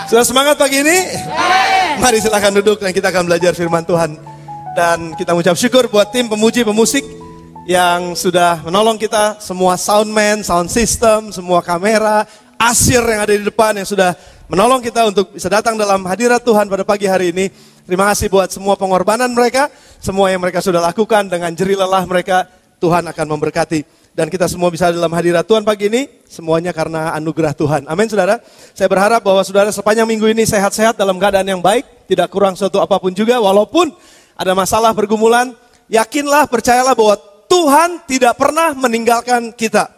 Sudah semangat pagi ini? Mari silakan duduk dan kita akan belajar firman Tuhan. Dan kita mengucap syukur buat tim pemuji pemusik yang sudah menolong kita, semua soundman, sound system, semua kamera, asyir yang ada di depan yang sudah menolong kita untuk bisa datang dalam hadirat Tuhan pada pagi hari ini. Terima kasih buat semua pengorbanan mereka, semua yang mereka sudah lakukan dengan jerih lelah mereka, Tuhan akan memberkati. Dan kita semua bisa dalam hadirat Tuhan pagi ini, semuanya karena anugerah Tuhan. Amin saudara. Saya berharap bahwa saudara sepanjang minggu ini sehat-sehat dalam keadaan yang baik, tidak kurang suatu apapun juga, walaupun ada masalah pergumulan, yakinlah, percayalah bahwa Tuhan tidak pernah meninggalkan kita.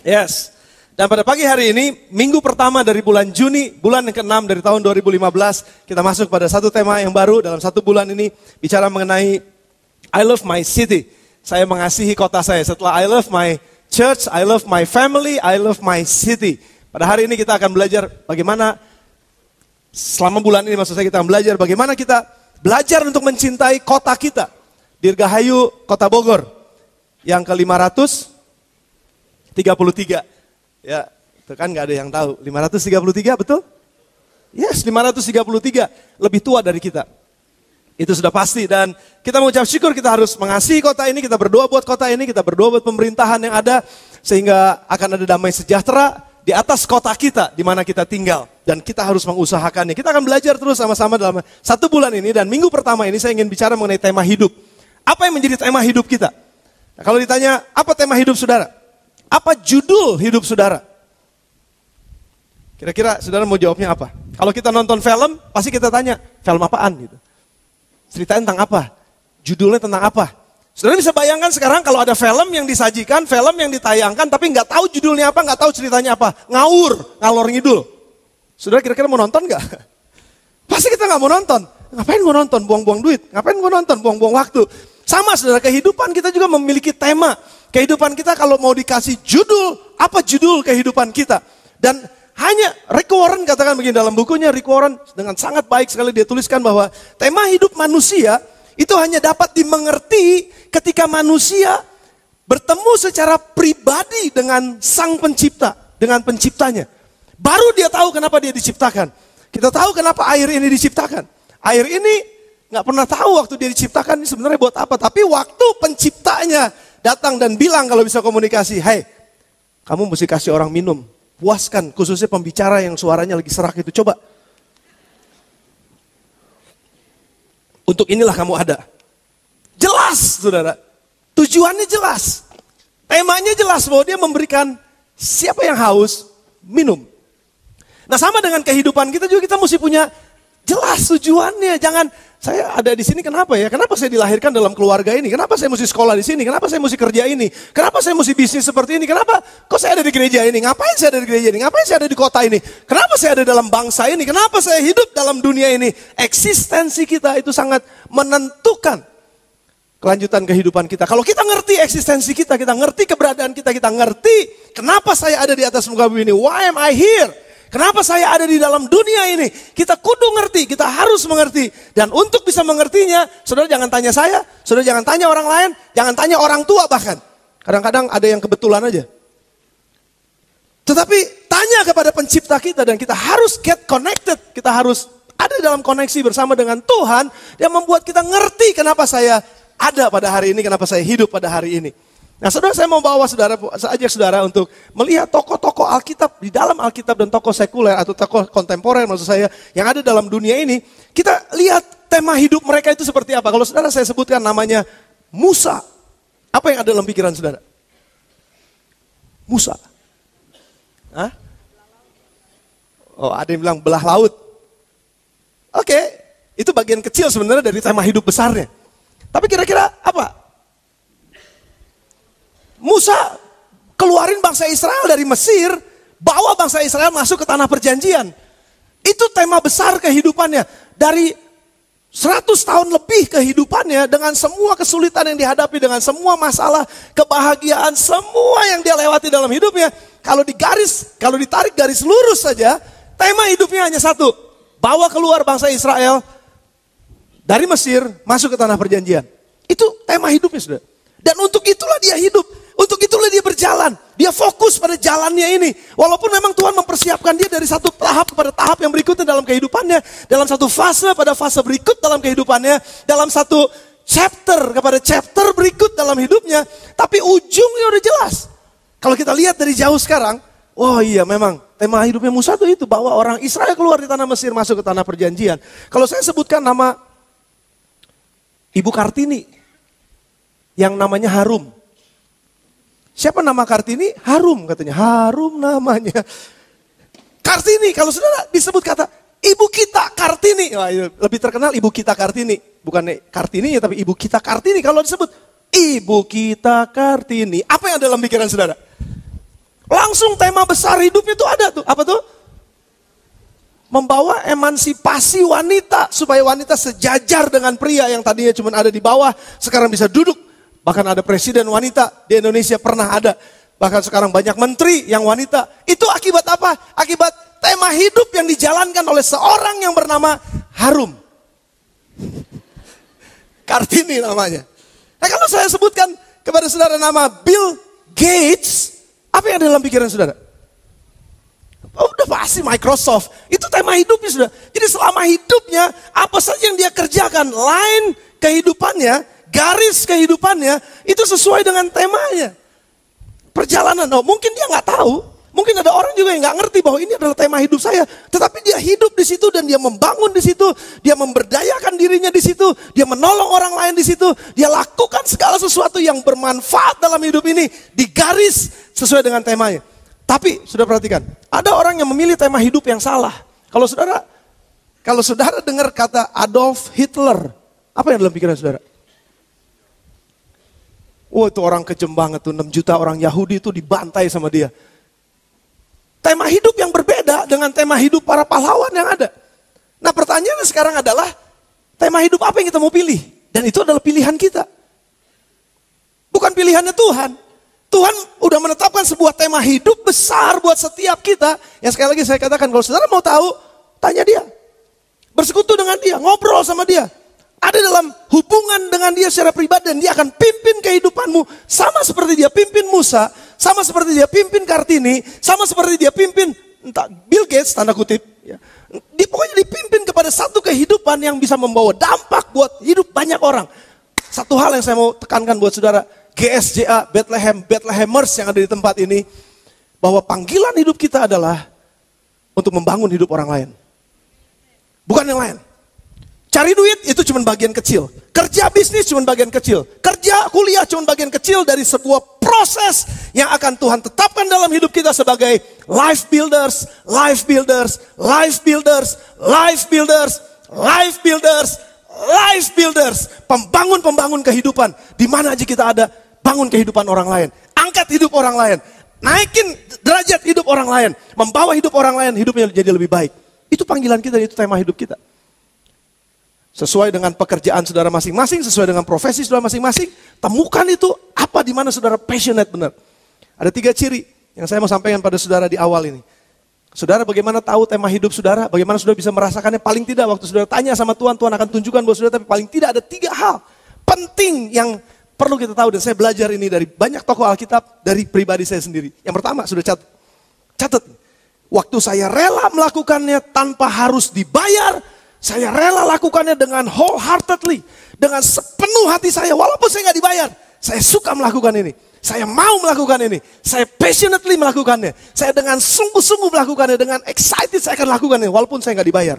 Yes. Dan pada pagi hari ini, minggu pertama dari bulan Juni, bulan yang ke-6 dari tahun 2015, kita masuk pada satu tema yang baru dalam satu bulan ini, bicara mengenai I love my city. Saya mengasihi kota saya. Setelah I love my church, I love my family, I love my city. Pada hari ini kita akan belajar bagaimana, selama bulan ini maksud saya kita akan belajar bagaimana kita belajar untuk mencintai kota kita. Dirgahayu, Kota Bogor, yang ke-533. Ya, itu kan gak ada yang tahu. 533 betul? Yes, 533. Lebih tua dari kita. Itu sudah pasti dan kita mengucap syukur kita harus mengasihi kota ini, kita berdoa buat kota ini, kita berdoa buat pemerintahan yang ada sehingga akan ada damai sejahtera di atas kota kita di mana kita tinggal dan kita harus mengusahakannya. Kita akan belajar terus sama-sama dalam satu bulan ini dan minggu pertama ini saya ingin bicara mengenai tema hidup. Apa yang menjadi tema hidup kita? Nah, kalau ditanya apa tema hidup saudara? Apa judul hidup saudara? Kira-kira saudara mau jawabnya apa? Kalau kita nonton film pasti kita tanya film apaan gitu. Ceritanya tentang apa? Judulnya tentang apa? Saudara bisa bayangkan sekarang kalau ada film yang disajikan, film yang ditayangkan, tapi nggak tahu judulnya apa, nggak tahu ceritanya apa. Ngalor ngidul. Saudara kira-kira mau nonton nggak? Pasti kita nggak mau nonton. Ngapain gue nonton? Buang-buang duit. Ngapain gue nonton? Buang-buang waktu. Sama saudara, kehidupan kita juga memiliki tema. Kehidupan kita kalau mau dikasih judul, apa judul kehidupan kita? Dan hanya Rick Warren katakan begini dalam bukunya, Rick Warren dengan sangat baik sekali dia tuliskan bahwa tema hidup manusia itu hanya dapat dimengerti ketika manusia bertemu secara pribadi dengan sang pencipta, dengan penciptanya. Baru dia tahu kenapa dia diciptakan. Kita tahu kenapa air ini diciptakan. Air ini gak pernah tahu waktu dia diciptakan ini sebenarnya buat apa. Tapi waktu penciptanya datang dan bilang kalau bisa komunikasi, hey kamu mesti kasih orang minum. Puaskan, khususnya pembicara yang suaranya lagi serak itu. Coba. Untuk inilah kamu ada. Jelas, saudara. Tujuannya jelas. Temanya jelas bahwa dia memberikan siapa yang haus, minum. Nah sama dengan kehidupan kita juga kita mesti punya jelas tujuannya. Jangan, saya ada di sini kenapa ya? Kenapa saya dilahirkan dalam keluarga ini? Kenapa saya mesti sekolah di sini? Kenapa saya mesti kerja ini? Kenapa saya mesti bisnis seperti ini? Kenapa kok saya ada di gereja ini? Ngapain saya ada di gereja ini? Ngapain saya ada di kota ini? Kenapa saya ada dalam bangsa ini? Kenapa saya hidup dalam dunia ini? Eksistensi kita itu sangat menentukan kelanjutan kehidupan kita. Kalau kita ngerti eksistensi kita ngerti keberadaan kita ngerti kenapa saya ada di atas muka bumi ini? Why am I here? Kenapa saya ada di dalam dunia ini? Kita kudu ngerti, kita harus mengerti. Dan untuk bisa mengertinya, saudara jangan tanya saya, saudara jangan tanya orang lain, jangan tanya orang tua bahkan. Kadang-kadang ada yang kebetulan aja. Tetapi tanya kepada pencipta kita dan kita harus get connected. Kita harus ada dalam koneksi bersama dengan Tuhan yang membuat kita ngerti kenapa saya ada pada hari ini, kenapa saya hidup pada hari ini. Nah saudara, saya mau bawa saudara, saya ajak saudara untuk melihat tokoh-tokoh Alkitab, di dalam Alkitab dan tokoh sekuler atau tokoh kontemporer maksud saya, yang ada dalam dunia ini, kita lihat tema hidup mereka itu seperti apa. Kalau saudara saya sebutkan namanya Musa, apa yang ada dalam pikiran saudara? Musa. Hah? Oh ada yang bilang belah laut. Oke, itu bagian kecil sebenarnya dari tema hidup besarnya. Tapi kira-kira apa? Musa keluarin bangsa Israel dari Mesir, bawa bangsa Israel masuk ke tanah perjanjian. Itu tema besar kehidupannya. Dari 100 tahun lebih kehidupannya dengan semua kesulitan yang dihadapi, dengan semua masalah, kebahagiaan, semua yang dia lewati dalam hidupnya. Kalau ditarik garis lurus saja, tema hidupnya hanya satu. Bawa keluar bangsa Israel dari Mesir, masuk ke tanah perjanjian. Itu tema hidupnya, saudara. Dan untuk itulah dia hidup. Untuk itulah dia berjalan. Dia fokus pada jalannya ini. Walaupun memang Tuhan mempersiapkan dia dari satu tahap kepada tahap yang berikutnya dalam kehidupannya. Dalam satu fase pada fase berikut dalam kehidupannya. Dalam satu chapter kepada chapter berikut dalam hidupnya. Tapi ujungnya udah jelas. Kalau kita lihat dari jauh sekarang. Oh iya memang tema hidupnya Musa itu bawa orang Israel keluar di tanah Mesir masuk ke tanah perjanjian. Kalau saya sebutkan nama Ibu Kartini. Yang namanya Harum. Siapa nama Kartini? Harum katanya. Harum namanya. Kartini, kalau saudara disebut kata ibu kita Kartini. Wah, lebih terkenal ibu kita Kartini. Bukan Kartini ya, tapi ibu kita Kartini. Kalau disebut ibu kita Kartini. Apa yang ada dalam pikiran saudara? Langsung tema besar hidup itu ada tuh. Apa tuh? Membawa emansipasi wanita. Supaya wanita sejajar dengan pria yang tadinya cuma ada di bawah. Sekarang bisa duduk. Bahkan ada presiden wanita di Indonesia pernah ada. Bahkan sekarang banyak menteri yang wanita. Itu akibat apa? Akibat tema hidup yang dijalankan oleh seorang yang bernama Harum. Kartini namanya. Nah kalau saya sebutkan kepada saudara nama Bill Gates. Apa yang ada dalam pikiran saudara? Oh, udah pasti Microsoft. Itu tema hidupnya sudah. Jadi selama hidupnya apa saja yang dia kerjakan. Line kehidupannya. Garis kehidupannya itu sesuai dengan temanya. Perjalanan, mungkin dia nggak tahu. Mungkin ada orang juga yang nggak ngerti bahwa ini adalah tema hidup saya. Tetapi dia hidup di situ dan dia membangun di situ. Dia memberdayakan dirinya di situ. Dia menolong orang lain di situ. Dia lakukan segala sesuatu yang bermanfaat dalam hidup ini. Digaris sesuai dengan temanya. Tapi sudah perhatikan, ada orang yang memilih tema hidup yang salah. Kalau saudara dengar kata Adolf Hitler, apa yang dalam pikiran saudara? Oh itu orang kejam banget tuh, 6 juta orang Yahudi itu dibantai sama dia. Tema hidup yang berbeda dengan tema hidup para pahlawan yang ada. Nah pertanyaannya sekarang adalah, tema hidup apa yang kita mau pilih? Dan itu adalah pilihan kita. Bukan pilihannya Tuhan. Tuhan udah menetapkan sebuah tema hidup besar buat setiap kita. Yang sekali lagi saya katakan, kalau saudara mau tahu, tanya dia. Bersekutu dengan dia, ngobrol sama dia. Ada dalam hubungan dengan dia secara pribadi dan dia akan pimpin kehidupanmu sama seperti dia pimpin Musa, sama seperti dia pimpin Kartini, sama seperti dia pimpin entah Bill Gates tanda kutip. Ya. Pokoknya dipimpin kepada satu kehidupan yang bisa membawa dampak buat hidup banyak orang. Satu hal yang saya mau tekankan buat saudara, GSJA Bethlehemers yang ada di tempat ini, bahwa panggilan hidup kita adalah untuk membangun hidup orang lain, bukan yang lain. Cari duit itu cuma bagian kecil. Kerja bisnis cuma bagian kecil. Kerja kuliah cuma bagian kecil dari sebuah proses yang akan Tuhan tetapkan dalam hidup kita sebagai life builders, life builders, life builders, life builders, life builders, life builders. Pembangun-pembangun kehidupan. Di mana aja kita ada, bangun kehidupan orang lain. Angkat hidup orang lain. Naikin derajat hidup orang lain. Membawa hidup orang lain, hidupnya jadi lebih baik. Itu panggilan kita, itu tema hidup kita. Sesuai dengan pekerjaan saudara masing-masing, sesuai dengan profesi saudara masing-masing, temukan itu apa di mana saudara passionate benar. Ada 3 ciri yang saya mau sampaikan pada saudara di awal ini. Saudara bagaimana tahu tema hidup saudara, bagaimana saudara bisa merasakannya, paling tidak waktu saudara tanya sama Tuhan, Tuhan akan tunjukkan buat saudara, tapi paling tidak ada 3 hal penting yang perlu kita tahu. Dan saya belajar ini dari banyak tokoh Alkitab, dari pribadi saya sendiri. Yang pertama, sudah catat. Waktu saya rela melakukannya tanpa harus dibayar, saya rela lakukannya dengan wholeheartedly. Dengan sepenuh hati saya, walaupun saya nggak dibayar. Saya suka melakukan ini. Saya mau melakukan ini. Saya passionately melakukannya. Saya dengan sungguh-sungguh melakukannya. Dengan excited saya akan lakukannya, walaupun saya nggak dibayar.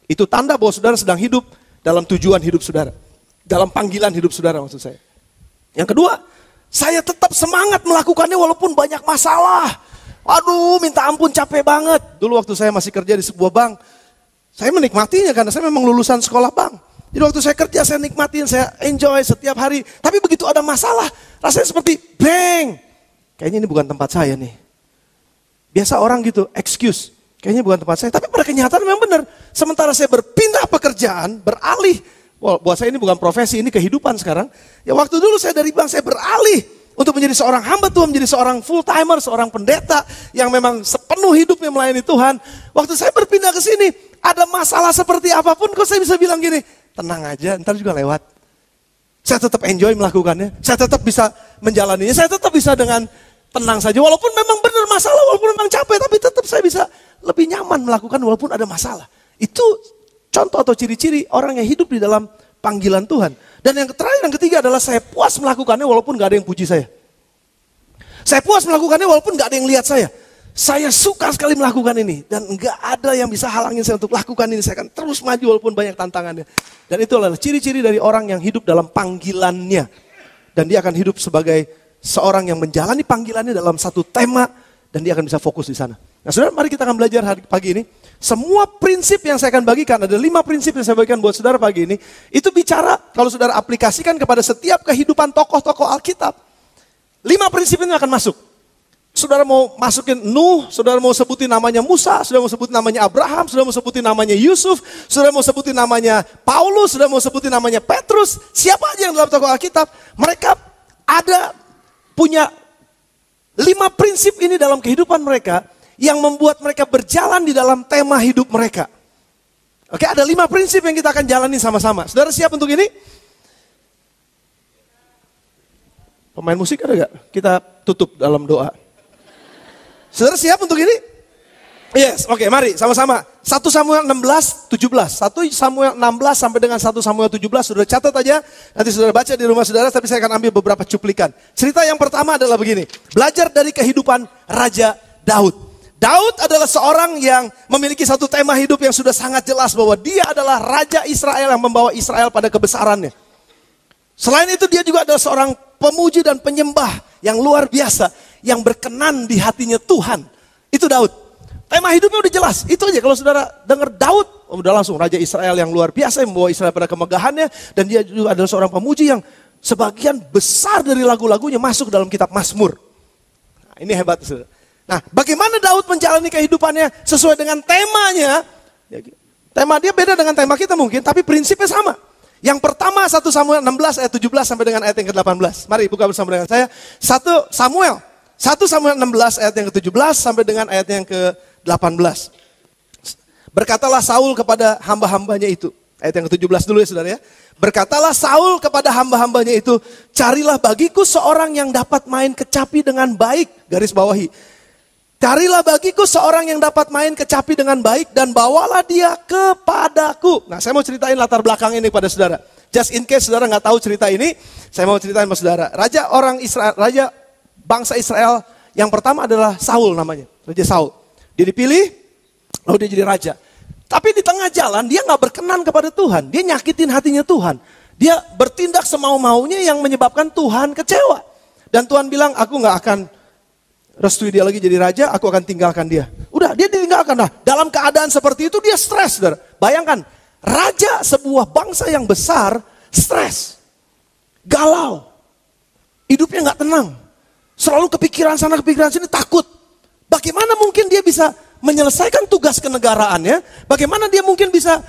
Itu tanda bahwa saudara sedang hidup dalam tujuan hidup saudara. Dalam panggilan hidup saudara maksud saya. Yang kedua, saya tetap semangat melakukannya walaupun banyak masalah. Aduh, minta ampun capek banget. Dulu waktu saya masih kerja di sebuah bank, saya menikmatinya karena saya memang lulusan sekolah bank. Jadi waktu saya kerja saya nikmatin, saya enjoy setiap hari. Tapi begitu ada masalah, rasanya seperti bang. Kayaknya ini bukan tempat saya nih. Biasa orang gitu, excuse. Kayaknya bukan tempat saya. Tapi pada kenyataan memang benar. Sementara saya berpindah pekerjaan, beralih. Buat saya ini bukan profesi, ini kehidupan sekarang. Ya waktu dulu saya dari bank, saya beralih untuk menjadi seorang hamba Tuhan, menjadi seorang full timer, seorang pendeta yang memang sepenuh hidupnya melayani Tuhan. Waktu saya berpindah ke sini, ada masalah seperti apapun, kok saya bisa bilang gini, tenang aja, ntar juga lewat. Saya tetap enjoy melakukannya. Saya tetap bisa menjalaninya. Saya tetap bisa dengan tenang saja. Walaupun memang benar masalah, walaupun memang capek. Tapi tetap saya bisa lebih nyaman melakukan walaupun ada masalah. Itu contoh atau ciri-ciri orang yang hidup di dalam panggilan Tuhan. Dan yang terakhir, yang ketiga adalah saya puas melakukannya walaupun gak ada yang puji saya. Saya puas melakukannya walaupun gak ada yang lihat saya. Saya suka sekali melakukan ini. Dan gak ada yang bisa halangin saya untuk lakukan ini. Saya akan terus maju walaupun banyak tantangannya. Dan itu adalah ciri-ciri dari orang yang hidup dalam panggilannya. Dan dia akan hidup sebagai seorang yang menjalani panggilannya dalam satu tema. Dan dia akan bisa fokus di sana. Nah saudara, mari kita akan belajar hari pagi ini. Semua prinsip yang saya akan bagikan, ada 5 prinsip yang saya bagikan buat saudara pagi ini. Itu bicara, kalau saudara aplikasikan kepada setiap kehidupan tokoh-tokoh Alkitab. 5 prinsip ini akan masuk. Saudara mau masukin Nuh, saudara mau sebutin namanya Musa, saudara mau sebutin namanya Abraham, saudara mau sebutin namanya Yusuf, saudara mau sebutin namanya Paulus, saudara mau sebutin namanya Petrus, siapa aja yang dalam tokoh Alkitab, mereka ada punya 5 prinsip ini dalam kehidupan mereka yang membuat mereka berjalan di dalam tema hidup mereka. Oke, ada 5 prinsip yang kita akan jalani sama-sama. Saudara siap untuk ini? Pemain musik ada gak? Kita tutup dalam doa. Saudara siap untuk ini? Yes, oke, mari sama-sama. 1 Samuel 16, 17. 1 Samuel 16 sampai dengan 1 Samuel 17. Saudara catat aja, nanti saudara baca di rumah saudara, tapi saya akan ambil beberapa cuplikan. Cerita yang pertama adalah begini. Belajar dari kehidupan Raja Daud. Daud adalah seorang yang memiliki satu tema hidup yang sudah sangat jelas bahwa dia adalah Raja Israel yang membawa Israel pada kebesarannya. Selain itu dia juga adalah seorang pemuji dan penyembah yang luar biasa. Yang berkenan di hatinya Tuhan. Itu Daud. Tema hidupnya udah jelas. Itu aja kalau saudara dengar Daud. Udah langsung Raja Israel yang luar biasa. Yang membawa Israel pada kemegahannya. Dan dia juga adalah seorang pemuji yang sebagian besar dari lagu-lagunya masuk dalam kitab Mazmur. Nah, ini hebat saudara. Nah bagaimana Daud menjalani kehidupannya sesuai dengan temanya. Tema dia beda dengan tema kita mungkin. Tapi prinsipnya sama. Yang pertama 1 Samuel 16 ayat 17 sampai dengan ayat yang ke-18. Mari buka bersama dengan saya. 1 Samuel 16 ayat yang ke-17 sampai dengan ayat yang ke-18. Berkatalah Saul kepada hamba-hambanya itu. Ayat yang ke-17 dulu ya saudara ya. Berkatalah Saul kepada hamba-hambanya itu. Carilah bagiku seorang yang dapat main kecapi dengan baik. Garis bawahi. Carilah bagiku seorang yang dapat main kecapi dengan baik. Dan bawalah dia kepadaku. Nah saya mau ceritain latar belakang ini pada saudara. Just in case saudara gak tahu cerita ini. Saya mau ceritain sama saudara. Raja orang Israel, Raja bangsa Israel yang pertama adalah Saul namanya. Raja Saul. Dia dipilih, lalu dia jadi raja. Tapi di tengah jalan dia gak berkenan kepada Tuhan. Dia nyakitin hatinya Tuhan. Dia bertindak semau-maunya yang menyebabkan Tuhan kecewa. Dan Tuhan bilang, aku gak akan restui dia lagi jadi raja, aku akan tinggalkan dia. Udah, dia ditinggalkan. Nah, dalam keadaan seperti itu dia stres. Saudara. Bayangkan, raja sebuah bangsa yang besar, stres. Galau. Hidupnya gak tenang. Selalu kepikiran sana, kepikiran sini, takut. Bagaimana mungkin dia bisa menyelesaikan tugas kenegaraannya? Bagaimana dia mungkin bisa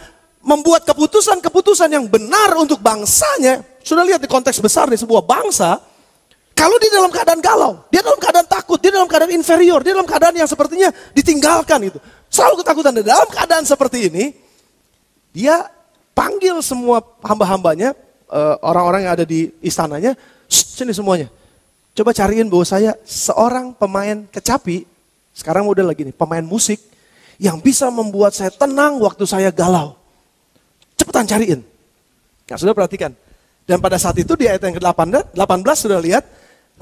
membuat keputusan-keputusan yang benar untuk bangsanya? Sudah lihat di konteks besar di sebuah bangsa, kalau dia dalam keadaan galau, dia dalam keadaan takut, dia dalam keadaan inferior, dia dalam keadaan yang sepertinya ditinggalkan itu. Selalu ketakutan. Dan dalam keadaan seperti ini, dia panggil semua hamba-hambanya, orang-orang yang ada di istananya, sini semuanya. Coba cariin bahwa saya seorang pemain kecapi, sekarang udah lagi nih, pemain musik, yang bisa membuat saya tenang waktu saya galau. Cepetan cariin. Nah sudah perhatikan. Dan pada saat itu di ayat yang ke-18 sudah lihat,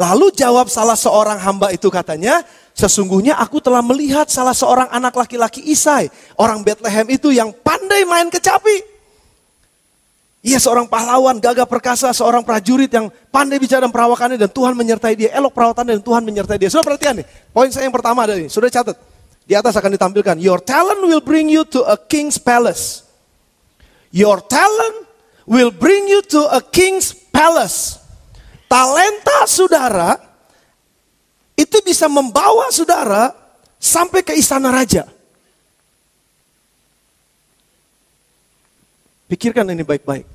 lalu jawab salah seorang hamba itu katanya, sesungguhnya aku telah melihat salah seorang anak laki-laki Isai, orang Bethlehem itu yang pandai main kecapi. Ia seorang pahlawan, gagah perkasa, seorang prajurit yang pandai bicara dan perawakannya dan Tuhan menyertai dia. Elok perawatannya dan Tuhan menyertai dia. Sudah perhatian nih, poin saya yang pertama ada nih, sudah catat. Di atas akan ditampilkan, your talent will bring you to a king's palace. Your talent will bring you to a king's palace. Talenta saudara, itu bisa membawa saudara sampai ke istana raja. Pikirkan ini baik-baik.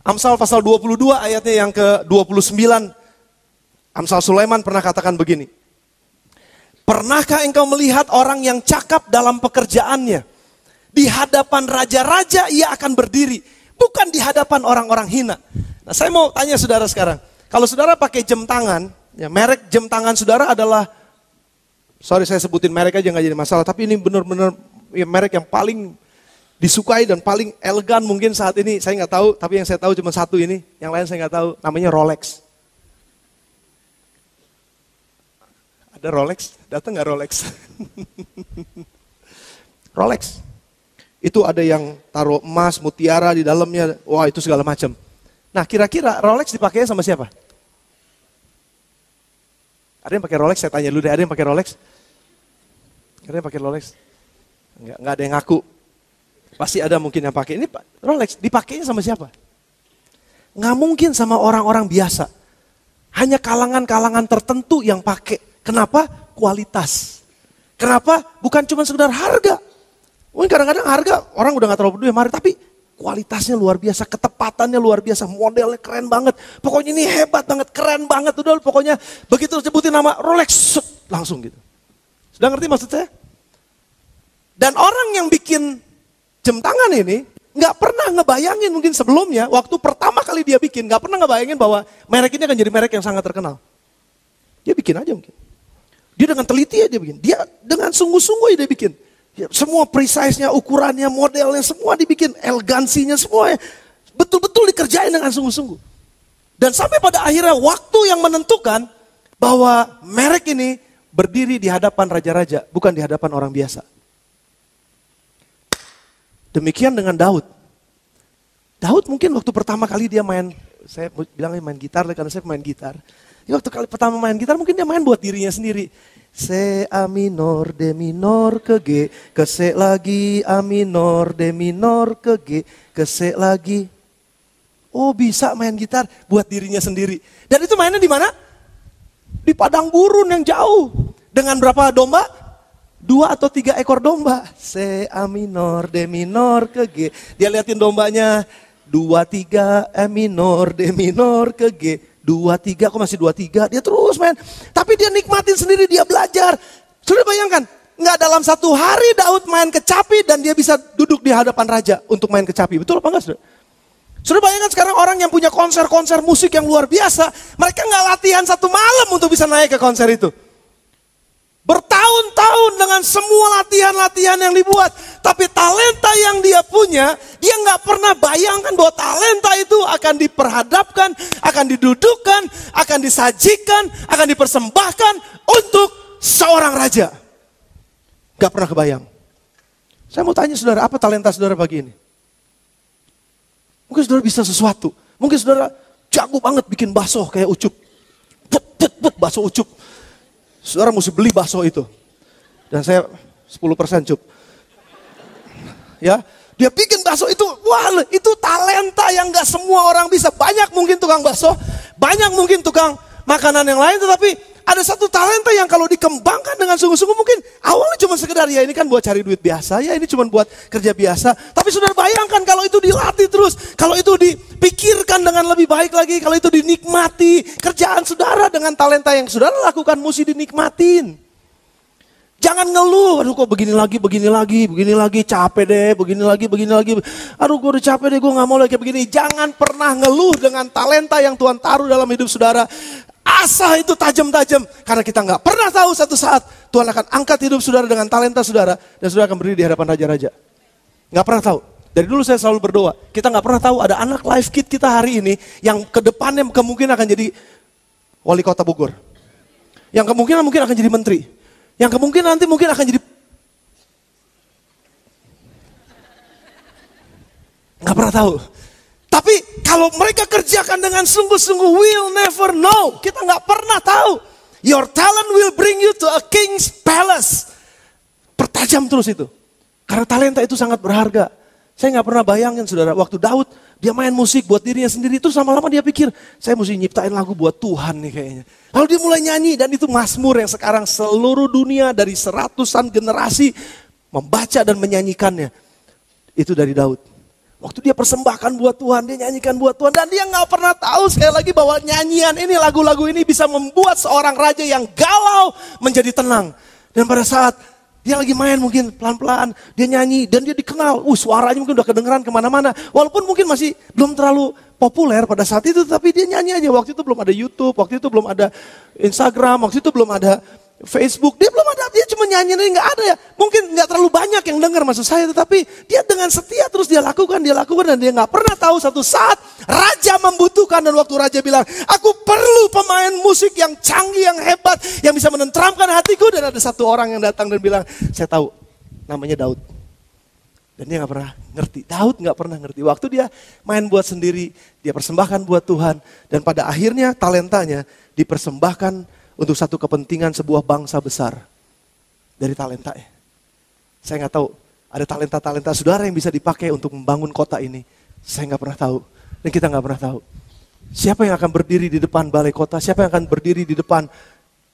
Amsal pasal 22 ayatnya yang ke-29. Amsal Sulaiman pernah katakan begini. Pernahkah engkau melihat orang yang cakap dalam pekerjaannya? Di hadapan raja-raja ia akan berdiri. bukan di hadapan orang-orang hina. Nah, saya mau tanya saudara sekarang. Kalau saudara pakai jam tangan, ya merek jam tangan saudara adalah, sorry saya sebutin merek aja nggak jadi masalah, tapi ini benar-benar ya, merek yang paling disukai dan paling elegan mungkin saat ini. Saya nggak tahu, tapi yang saya tahu cuma satu ini, yang lain saya nggak tahu. Namanya Rolex. Ada Rolex? Datang nggak Rolex? Rolex. Itu ada yang taruh emas, mutiara di dalamnya, wah itu segala macam. Nah kira-kira Rolex dipakai sama siapa? Ada yang pakai Rolex? Saya tanya dulu deh, ada yang pakai Rolex? Ada yang pakai Rolex? Enggak ada yang ngaku. Pasti ada mungkin yang pakai. Ini Rolex dipakainya sama siapa? Nggak mungkin sama orang-orang biasa. Hanya kalangan-kalangan tertentu yang pakai. Kenapa? Kualitas. Kenapa? Bukan cuma sekedar harga. Mungkin kadang-kadang harga orang udah gak terlalu peduli sama harga, tapi kualitasnya luar biasa, ketepatannya luar biasa, modelnya keren banget. Pokoknya ini hebat banget, keren banget. Udah pokoknya begitu sebutin nama Rolex, langsung gitu. Sudah ngerti maksud saya? Dan orang yang bikin jam tangan ini gak pernah ngebayangin mungkin sebelumnya, waktu pertama kali dia bikin, gak pernah ngebayangin bahwa merek ini akan jadi merek yang sangat terkenal. Dia bikin aja mungkin. Dia dengan teliti aja bikin. Dia dengan sungguh-sungguh dia bikin. Ya, semua precise-nya, ukurannya, modelnya, semua dibikin. Elegansinya semua. Betul-betul dikerjain dengan sungguh-sungguh. Dan sampai pada akhirnya waktu yang menentukan bahwa merek ini berdiri di hadapan raja-raja. Bukan di hadapan orang biasa. Demikian dengan Daud. Daud mungkin waktu pertama kali dia main, saya bilangnya main gitar karena saya pemain gitar. Waktu kali pertama main gitar mungkin dia main buat dirinya sendiri. C, A minor, D minor ke C lagi, A minor, D minor ke C lagi. Oh bisa main gitar buat dirinya sendiri. Dan itu mainnya di mana? Di padang gurun yang jauh. Dengan berapa domba? 2 atau 3 ekor domba. C, A minor, D minor ke G. Dia liatin dombanya. 2, 3, E minor, D minor ke G. 2, 3, kok masih 2, 3, dia terus main. Tapi dia nikmatin sendiri, dia belajar. Sudah bayangkan, nggak dalam satu hari Daud main kecapi dan dia bisa duduk di hadapan raja untuk main kecapi. Betul apa enggak sudah? Sudah bayangkan sekarang orang yang punya konser-konser musik yang luar biasa, mereka nggak latihan 1 malam untuk bisa naik ke konser itu. Bertahun-tahun dengan semua latihan-latihan yang dibuat. Tapi talenta yang dia punya, dia nggak pernah bayangkan bahwa talenta itu akan diperhadapkan, akan didudukkan, akan disajikan, akan dipersembahkan untuk seorang raja. Gak pernah kebayang. Saya mau tanya saudara, apa talenta saudara pagi ini? Mungkin saudara bisa sesuatu. Mungkin saudara jago banget bikin bakso kayak Ucup. Bakso Ucup. Saudara mesti beli bakso itu. Dan saya 10% Cup. Ya, dia bikin bakso itu, wah itu talenta yang gak semua orang bisa. Banyak mungkin tukang bakso, banyak mungkin tukang makanan yang lain, tetapi ada satu talenta yang kalau dikembangkan dengan sungguh-sungguh mungkin awalnya cuma sekedar ya ini kan buat cari duit biasa, ya ini cuma buat kerja biasa. Tapi saudara bayangkan kalau itu dilatih terus, kalau itu dipikirkan dengan lebih baik lagi, kalau itu dinikmati, kerjaan saudara dengan talenta yang saudara lakukan mesti dinikmatin. Jangan ngeluh, aduh kok begini lagi, capek deh, begini lagi. Aduh gue udah capek deh, gue gak mau lagi begini. Jangan pernah ngeluh dengan talenta yang Tuhan taruh dalam hidup saudara. Asah itu tajam-tajam, karena kita gak pernah tahu satu saat Tuhan akan angkat hidup saudara dengan talenta saudara. Dan saudara akan berdiri di hadapan raja-raja. Gak pernah tahu. Dari dulu saya selalu berdoa, kita gak pernah tahu ada anak life kid kita hari ini yang kedepannya kemungkinan akan jadi wali kota Bogor. Yang kemungkinan mungkin akan jadi menteri. Yang kemungkinan nanti mungkin akan jadi, nggak pernah tahu. Tapi kalau mereka kerjakan dengan sungguh-sungguh, we'll never know. Kita nggak pernah tahu. Your talent will bring you to a king's palace. Pertajam terus itu. Karena talenta itu sangat berharga. Saya nggak pernah bayangin saudara, waktu Daud dia main musik buat dirinya sendiri, itu lama-lama dia pikir, saya mesti nyiptain lagu buat Tuhan nih kayaknya. Lalu dia mulai nyanyi dan itu mazmur yang sekarang seluruh dunia dari seratusan generasi membaca dan menyanyikannya. Itu dari Daud. Waktu dia persembahkan buat Tuhan, dia nyanyikan buat Tuhan. Dan dia gak pernah tahu sekali lagi bahwa nyanyian ini, lagu-lagu ini bisa membuat seorang raja yang galau menjadi tenang. Dan pada saat Dia lagi main mungkin pelan-pelan, dia nyanyi dan dia dikenal. Suaranya mungkin udah kedengeran kemana-mana. Walaupun mungkin masih belum terlalu populer pada saat itu, tapi dia nyanyi aja. Waktu itu belum ada YouTube, waktu itu belum ada Instagram, waktu itu belum ada Facebook. Dia belum ada, dia cuma nyanyi, nggak ada ya. Mungkin nggak terlalu banyak yang dengar maksud saya, tetapi dia dengan setia terus dia lakukan dan dia nggak pernah tahu satu saat raja membutuhkan, dan waktu raja bilang, aku perlu pemain musik yang canggih, yang hebat, yang bisa menenteramkan hatiku, dan ada satu orang yang datang dan bilang, saya tahu, namanya Daud. Dan dia nggak pernah ngerti, Daud nggak pernah ngerti. Waktu dia main buat sendiri, dia persembahkan buat Tuhan, dan pada akhirnya talentanya dipersembahkan untuk satu kepentingan sebuah bangsa besar dari talentanya. Saya nggak tahu, ada talenta-talenta saudara yang bisa dipakai untuk membangun kota ini. Saya nggak pernah tahu, dan kita nggak pernah tahu. Siapa yang akan berdiri di depan balai kota, siapa yang akan berdiri di depan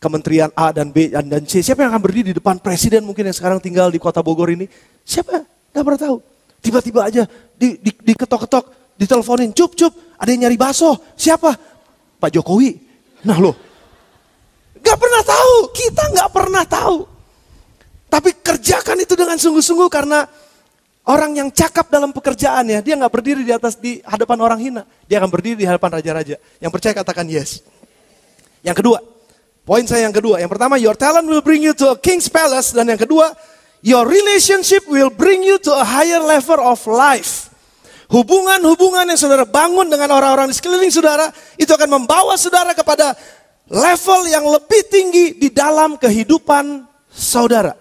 kementerian A dan B dan C, siapa yang akan berdiri di depan presiden mungkin yang sekarang tinggal di kota Bogor ini. Siapa? Nggak pernah tahu. Tiba-tiba aja diketok-ketok, diteleponin, cup, ada yang nyari bakso. Siapa? Pak Jokowi. Nah loh. Gak pernah tahu, kita gak pernah tahu. Tapi kerjakan itu dengan sungguh-sungguh, karena orang yang cakap dalam pekerjaannya, dia gak berdiri di hadapan orang hina. Dia akan berdiri di hadapan raja-raja. Yang percaya katakan yes. Yang kedua, poin saya yang kedua. Yang pertama, your talent will bring you to a king's palace. Dan yang kedua, your relationship will bring you to a higher level of life. Hubungan-hubungan yang saudara bangun dengan orang-orang di sekeliling saudara, itu akan membawa saudara kepada level yang lebih tinggi di dalam kehidupan saudara.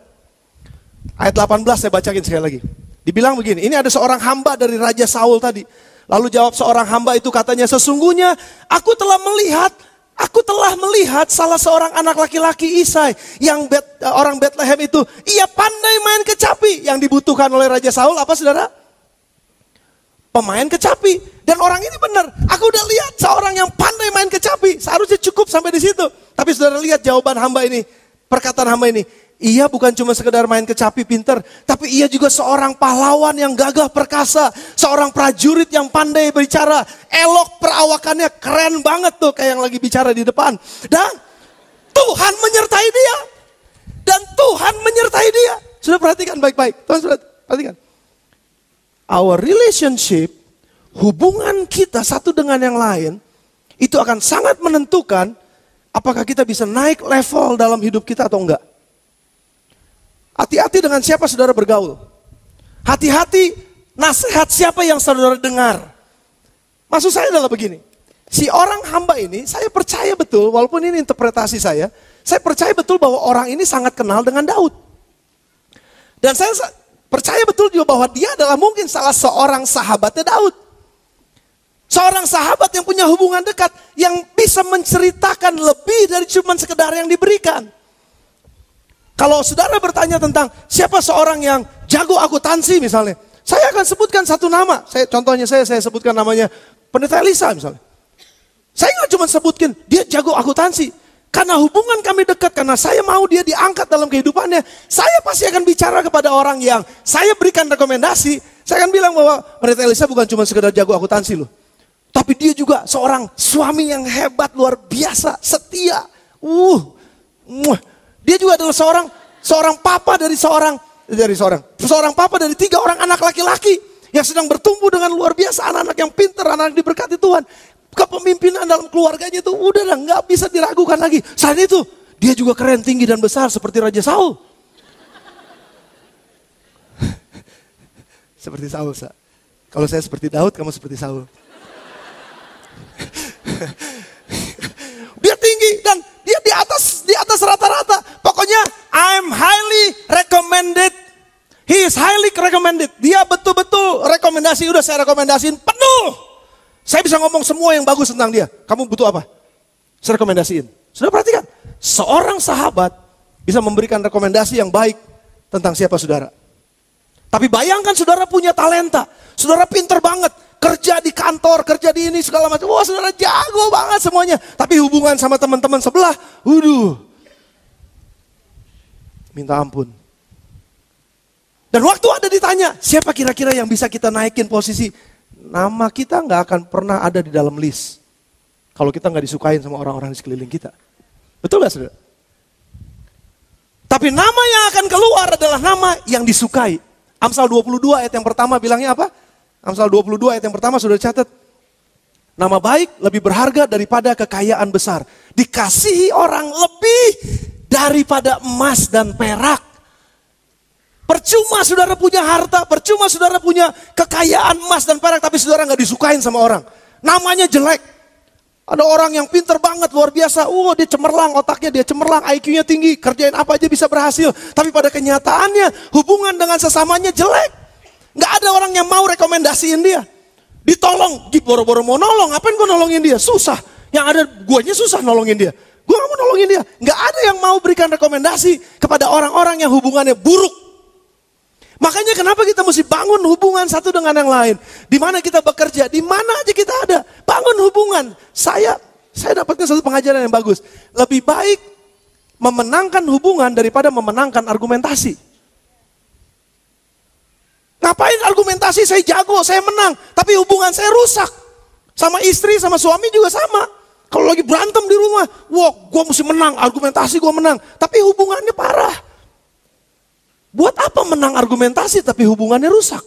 Ayat 18 saya bacain sekali lagi. Dibilang begini, ini ada seorang hamba dari Raja Saul tadi. Lalu jawab seorang hamba itu, katanya, sesungguhnya aku telah melihat salah seorang anak laki-laki Isai yang orang Bethlehem itu, ia pandai main kecapi. Yang dibutuhkan oleh Raja Saul apa saudara? Pemain kecapi. Dan orang ini benar, aku udah lihat seorang yang pandai main kecapi. Seharusnya cukup sampai di situ. Tapi saudara lihat jawaban hamba ini, perkataan hamba ini. Ia bukan cuma sekedar main kecapi pinter, tapi ia juga seorang pahlawan yang gagah perkasa. Seorang prajurit yang pandai bicara. Elok perawakannya, keren banget tuh kayak yang lagi bicara di depan. Dan Tuhan menyertai dia. Sudah perhatikan baik-baik. Tuhan sudah perhatikan. Our relationship, hubungan kita satu dengan yang lain, itu akan sangat menentukan apakah kita bisa naik level dalam hidup kita atau enggak. Hati-hati dengan siapa saudara bergaul. Hati-hati nasihat siapa yang saudara dengar. Maksud saya adalah begini. Si orang hamba ini, saya percaya betul, walaupun ini interpretasi saya percaya betul bahwa orang ini sangat kenal dengan Daud. Dan saya percaya betul juga bahwa dia adalah mungkin salah seorang sahabatnya Daud. Seorang sahabat yang punya hubungan dekat, yang bisa menceritakan lebih dari cuma sekedar yang diberikan. Kalau saudara bertanya tentang siapa seorang yang jago akuntansi misalnya, saya akan sebutkan satu nama. Contohnya saya sebutkan namanya Pendeta Elisa misalnya. Saya nggak cuma sebutkan dia jago akuntansi. Karena hubungan kami dekat, karena saya mau dia diangkat dalam kehidupannya. Saya pasti akan bicara kepada orang yang saya berikan rekomendasi. Saya akan bilang bahwa Pendeta Elisa bukan cuma sekedar jago akuntansi loh. Tapi dia juga seorang suami yang hebat, luar biasa, setia. Dia juga adalah seorang papa dari seorang papa dari 3 orang anak laki-laki yang sedang bertumbuh dengan luar biasa, anak-anak yang pintar, anak yang diberkati Tuhan. Kepemimpinan dalam keluarganya itu udah nggak bisa diragukan lagi. Selain itu, dia juga keren, tinggi dan besar seperti Raja Saul. Seperti Saul, kalau saya seperti Daud, kamu seperti Saul. Dia tinggi dan dia di atas rata-rata. Pokoknya I'm highly recommended. He is highly recommended. Dia betul-betul rekomendasi, udah saya rekomendasiin penuh. Saya bisa ngomong semua yang bagus tentang dia. Kamu butuh apa? Saya rekomendasiin. Sudah perhatikan, seorang sahabat bisa memberikan rekomendasi yang baik tentang siapa saudara. Tapi bayangkan saudara punya talenta, saudara pinter banget, kerja di kantor, kerja di ini segala macam. Wah, saudara jago banget semuanya. Tapi hubungan sama teman-teman sebelah, minta ampun. Dan waktu ada ditanya, siapa kira-kira yang bisa kita naikin posisi? Nama kita nggak akan pernah ada di dalam list. Kalau kita nggak disukain sama orang-orang di sekeliling kita. Betul nggak saudara? Tapi nama yang akan keluar adalah nama yang disukai. Amsal 22 ayat yang pertama bilangnya apa? Amsal 22 ayat yang pertama sudah catat. Nama baik lebih berharga daripada kekayaan besar. Dikasihi orang lebih daripada emas dan perak. Percuma saudara punya harta, percuma saudara punya kekayaan emas dan perak, tapi saudara gak disukain sama orang. Namanya jelek. Ada orang yang pinter banget, luar biasa. Dia cemerlang, otaknya dia cemerlang, IQ-nya tinggi, kerjain apa aja bisa berhasil. Tapi pada kenyataannya, hubungan dengan sesamanya jelek. Gak ada orang yang mau rekomendasiin dia. Ditolong, boro-boro mau nolong, ngapain gue nolongin dia? Susah. Yang ada guanya susah nolongin dia. Gue gak mau nolongin dia. Gak ada yang mau berikan rekomendasi kepada orang-orang yang hubungannya buruk. Makanya kenapa kita mesti bangun hubungan satu dengan yang lain. Di mana kita bekerja, di mana aja kita ada. Bangun hubungan. Saya dapatkan satu pengajaran yang bagus. Lebih baik memenangkan hubungan daripada memenangkan argumentasi. Ngapain argumentasi, saya jago, saya menang. Tapi hubungan saya rusak. Sama istri, sama suami juga sama. Kalau lagi berantem di rumah, gue mesti menang, argumentasi gue menang. Tapi hubungannya parah. Buat apa menang argumentasi tapi hubungannya rusak?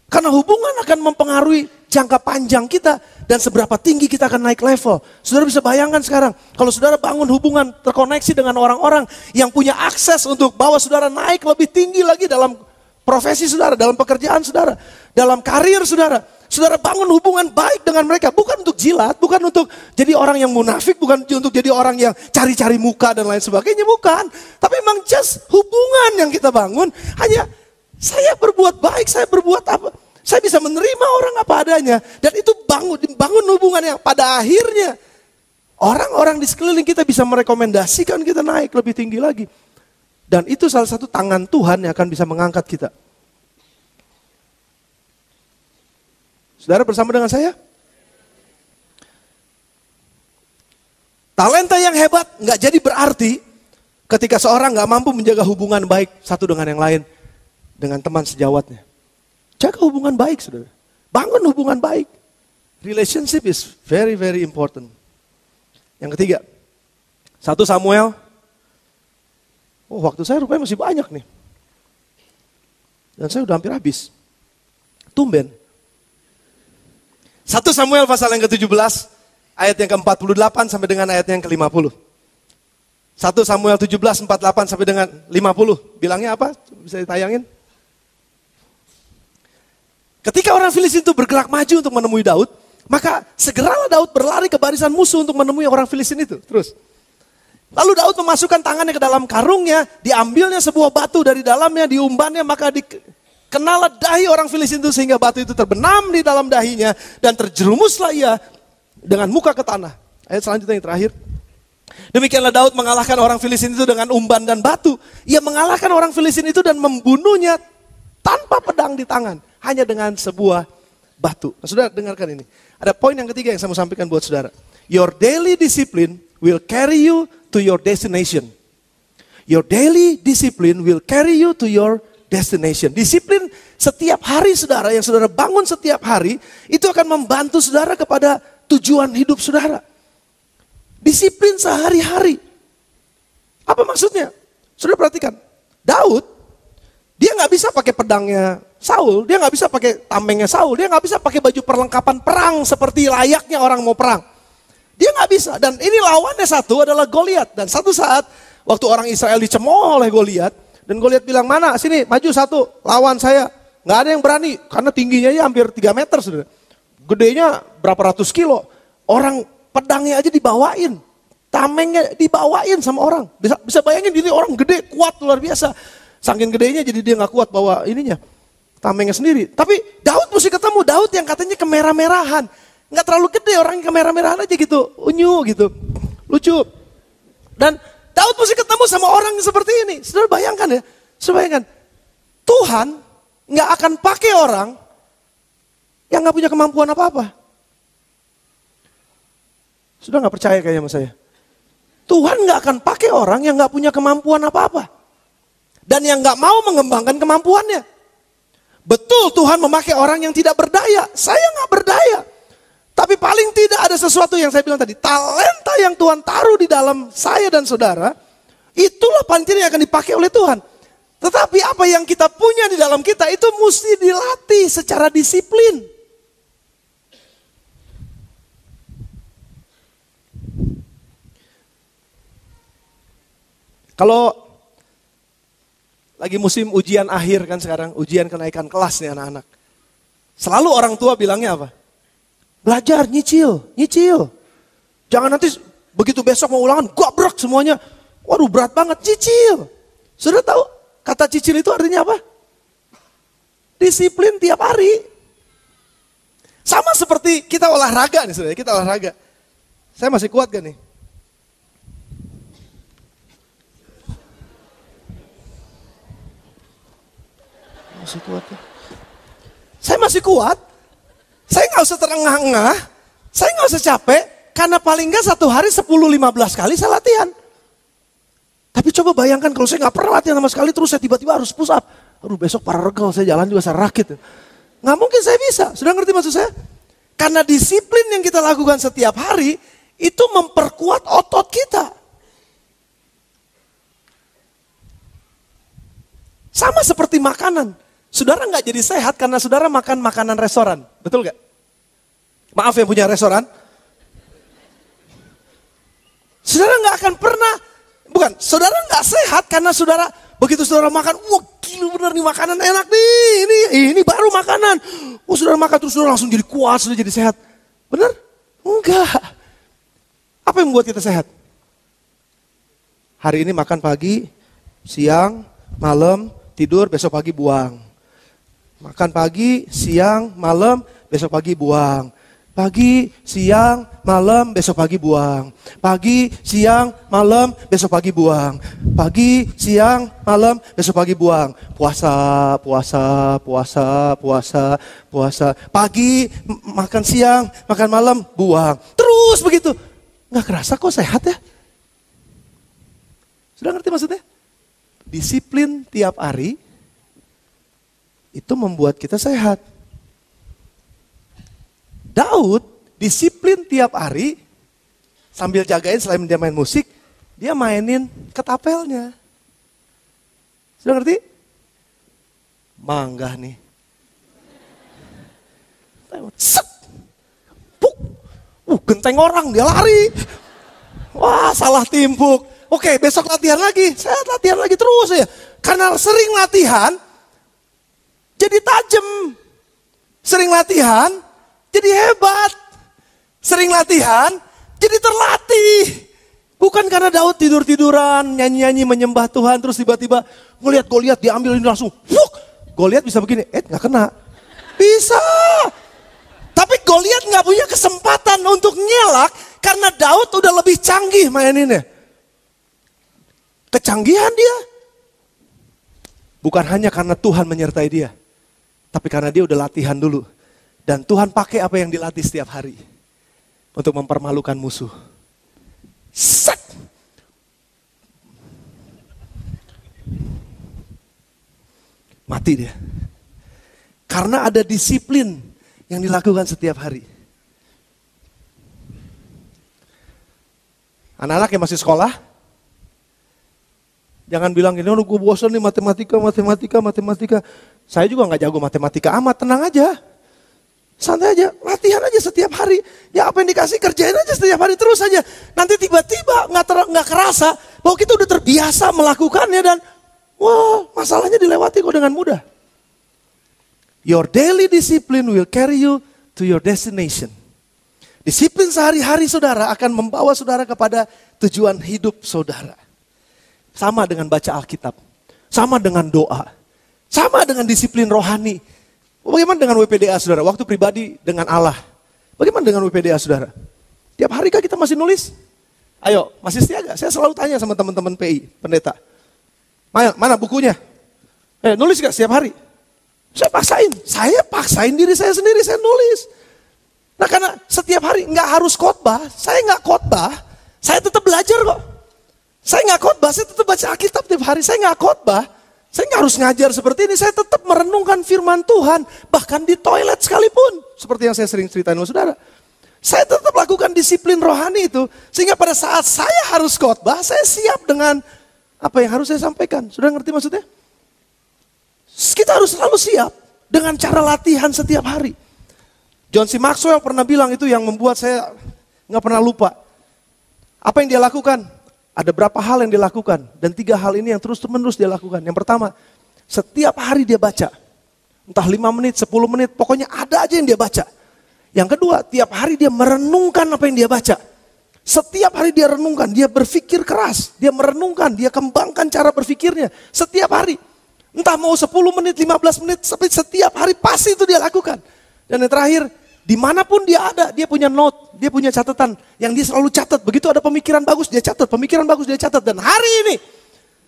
Karena hubungan akan mempengaruhi jangka panjang kita dan seberapa tinggi kita akan naik level. Saudara bisa bayangkan sekarang, kalau saudara bangun hubungan terkoneksi dengan orang-orang yang punya akses untuk bawa saudara naik lebih tinggi lagi dalam profesi saudara, dalam pekerjaan saudara, dalam karir saudara. Saudara bangun hubungan baik dengan mereka, bukan untuk jilat, bukan untuk jadi orang yang munafik, bukan untuk jadi orang yang cari-cari muka dan lain sebagainya, bukan. Tapi memang just hubungan yang kita bangun, hanya saya berbuat baik, saya berbuat apa, saya bisa menerima orang apa adanya. Dan itu bangun hubungan yang pada akhirnya, orang-orang di sekeliling kita bisa merekomendasikan kita naik lebih tinggi lagi. Dan itu salah satu tangan Tuhan yang akan bisa mengangkat kita. Saudara bersama dengan saya? Talenta yang hebat nggak jadi berarti ketika seorang nggak mampu menjaga hubungan baik satu dengan yang lain, dengan teman sejawatnya. Jaga hubungan baik, saudara. Bangun hubungan baik. Relationship is very, very important. Yang ketiga, 1 Samuel. Waktu saya rupanya masih banyak nih. Dan saya udah hampir habis. Tumben. 1 Samuel pasal yang ke-17, ayat yang ke-48 sampai dengan ayat yang ke-50. 1 Samuel 17, 48 sampai dengan 50. Bilangnya apa? Bisa ditayangin? Ketika orang Filistin itu bergerak maju untuk menemui Daud, maka segeralah Daud berlari ke barisan musuh untuk menemui orang Filistin itu. Terus. Lalu Daud memasukkan tangannya ke dalam karungnya, diambilnya sebuah batu dari dalamnya, diumbannya, maka kenalah dahi orang Filistin itu sehingga batu itu terbenam di dalam dahinya dan terjerumuslah ia dengan muka ke tanah. Ayat selanjutnya yang terakhir. Demikianlah Daud mengalahkan orang Filistin itu dengan umban dan batu. Ia mengalahkan orang Filistin itu dan membunuhnya tanpa pedang di tangan. Hanya dengan sebuah batu. Nah, saudara dengarkan ini. Ada poin yang ketiga yang saya mau sampaikan buat saudara. Your daily discipline will carry you to your destination. Your daily discipline will carry you to your destination. Disiplin setiap hari saudara, yang saudara bangun setiap hari, itu akan membantu saudara kepada tujuan hidup saudara. Disiplin sehari-hari. Apa maksudnya? Saudara perhatikan, Daud, dia gak bisa pakai pedangnya Saul, dia gak bisa pakai tamengnya Saul, dia gak bisa pakai baju perlengkapan perang seperti layaknya orang mau perang. Dia gak bisa, dan ini lawannya satu adalah Goliat. Dan satu saat, waktu orang Israel dicemooh oleh Goliat, dan Goliat bilang, mana sini maju satu lawan saya. Gak ada yang berani karena tingginya ya hampir 3 meter saudara. Gedenya berapa ratus kilo. Orang pedangnya aja dibawain. Tamengnya dibawain sama orang. Bisa bayangin ini orang gede kuat luar biasa. Saking gedenya jadi dia gak kuat bawa ininya. Tamengnya sendiri. Tapi Daud mesti ketemu. Daud yang katanya kemerah-merahan. Gak terlalu gede orang yang kemerah-merahan aja gitu. Unyu gitu. Lucu. Dan Daud mesti ketemu sama orang yang seperti ini. Saudara bayangkan ya. Saudara bayangkan. Tuhan gak akan pakai orang yang gak punya kemampuan apa-apa. Sudah gak percaya kayaknya sama saya. Tuhan gak akan pakai orang yang gak punya kemampuan apa-apa. Dan yang gak mau mengembangkan kemampuannya. Betul Tuhan memakai orang yang tidak berdaya. Saya gak berdaya. Tapi paling tidak ada sesuatu yang saya bilang tadi. Talenta yang Tuhan taruh di dalam saya dan saudara. Itulah panitia yang akan dipakai oleh Tuhan. Tetapi apa yang kita punya di dalam kita itu mesti dilatih secara disiplin. Kalau lagi musim ujian akhir kan sekarang, ujian kenaikan kelas nih anak-anak. Selalu orang tua bilangnya apa? Belajar, nyicil. Jangan nanti begitu besok mau ulangan, gabrek semuanya. Waduh berat banget, cicil. Sudah tahu kata cicil itu artinya apa? Disiplin tiap hari. Sama seperti kita olahraga nih saudara, kita olahraga. Saya masih kuat gak nih? Masih kuat ya? Saya masih kuat. Saya gak usah terengah-engah. Saya gak usah capek. Karena paling gak satu hari 10-15 kali saya latihan. Tapi coba bayangkan kalau saya gak pernah latihan sama sekali. Terus saya tiba-tiba harus push up. Aduh besok para regal saya jalan juga saya rakit. Gak mungkin saya bisa. Sudah ngerti maksud saya? Karena disiplin yang kita lakukan setiap hari. Itu memperkuat otot kita. Sama seperti makanan. Saudara gak jadi sehat karena saudara makan makanan restoran. Betul gak? Maaf yang punya restoran. Saudara gak akan pernah, saudara gak sehat karena saudara, begitu saudara makan, wah gila bener nih makanan enak nih, ini baru makanan. Saudara makan terus saudara langsung jadi kuat, sudah jadi sehat. Bener? Enggak. Apa yang membuat kita sehat? Hari ini makan pagi, siang, malam, tidur, besok pagi buang. Makan pagi, siang, malam, besok pagi buang. Pagi, siang, malam, besok pagi buang. Pagi, siang, malam, besok pagi buang. Pagi, siang, malam, besok pagi buang. Puasa. Pagi, makan siang, makan malam, buang. Terus begitu. Nggak kerasa kok sehat ya? Sudah ngerti maksudnya? Disiplin tiap hari itu membuat kita sehat. Daud disiplin tiap hari sambil jagain selain dia main musik, dia mainin ketapelnya. Sudah ngerti? Manggah nih. Set. Puk. Genteng orang dia lari. Wah, salah timpuk. Oke, besok latihan lagi. Saya latihan lagi terus ya. Karena sering latihan jadi tajam. Sering latihan jadi hebat. Sering latihan jadi terlatih. Bukan karena Daud tidur-tiduran, nyanyi-nyanyi menyembah Tuhan terus tiba-tiba ngelihat Goliat diambil ini langsung. Goliat bisa begini, nggak kena. Bisa. Tapi Goliat nggak punya kesempatan untuk nyelak karena Daud udah lebih canggih maininnya. Kecanggihan dia bukan hanya karena Tuhan menyertai dia, tapi karena dia udah latihan dulu. Dan Tuhan pakai apa yang dilatih setiap hari untuk mempermalukan musuh. Set. Mati dia. Karena ada disiplin yang dilakukan setiap hari. Anak-anak yang masih sekolah, jangan bilang gini, gue bosan nih matematika. Saya juga gak jago matematika amat, tenang aja. Santai aja, latihan aja setiap hari. Ya apa yang dikasih kerjain aja setiap hari terus aja. Nanti tiba-tiba gak kerasa bahwa kita udah terbiasa melakukannya dan wah masalahnya dilewati kok dengan mudah. Your daily discipline will carry you to your destination. Disiplin sehari-hari saudara akan membawa saudara kepada tujuan hidup saudara. Sama dengan baca Alkitab, sama dengan doa, sama dengan disiplin rohani. Bagaimana dengan WPDA saudara? Waktu pribadi dengan Allah. Bagaimana dengan WPDA saudara? Tiap hari kah kita masih nulis? Ayo, masih setia gak? Saya selalu tanya sama teman-teman PI, pendeta. Mana bukunya? Nulis gak setiap hari? Saya paksain diri saya sendiri, saya nulis. Nah karena setiap hari gak harus khotbah, saya gak khotbah, saya tetap belajar kok. Saya gak khotbah, saya tetap baca Alkitab tiap hari, saya gak khotbah. Saya nggak harus ngajar seperti ini, saya tetap merenungkan firman Tuhan. Bahkan di toilet sekalipun. Seperti yang saya sering ceritain sama saudara. Saya tetap lakukan disiplin rohani itu. Sehingga pada saat saya harus khotbah, saya siap dengan apa yang harus saya sampaikan. Sudah ngerti maksudnya? Kita harus selalu siap dengan cara latihan setiap hari. John C. Maxwell pernah bilang itu yang membuat saya nggak pernah lupa. Apa yang dia lakukan? Ada berapa hal yang dia lakukan. Dan 3 hal ini yang terus-menerus dia lakukan. Yang pertama, setiap hari dia baca. Entah 5 menit, 10 menit, pokoknya ada aja yang dia baca. Yang kedua, tiap hari dia merenungkan apa yang dia baca. Setiap hari dia renungkan, dia berpikir keras. Dia merenungkan, dia kembangkan cara berpikirnya. Setiap hari. Entah mau 10 menit, 15 menit, setiap hari pasti itu dia lakukan. Dan yang terakhir, dimanapun dia ada, dia punya note, dia punya catatan. Yang dia selalu catat, begitu ada pemikiran bagus dia catat, pemikiran bagus dia catat. Dan hari ini,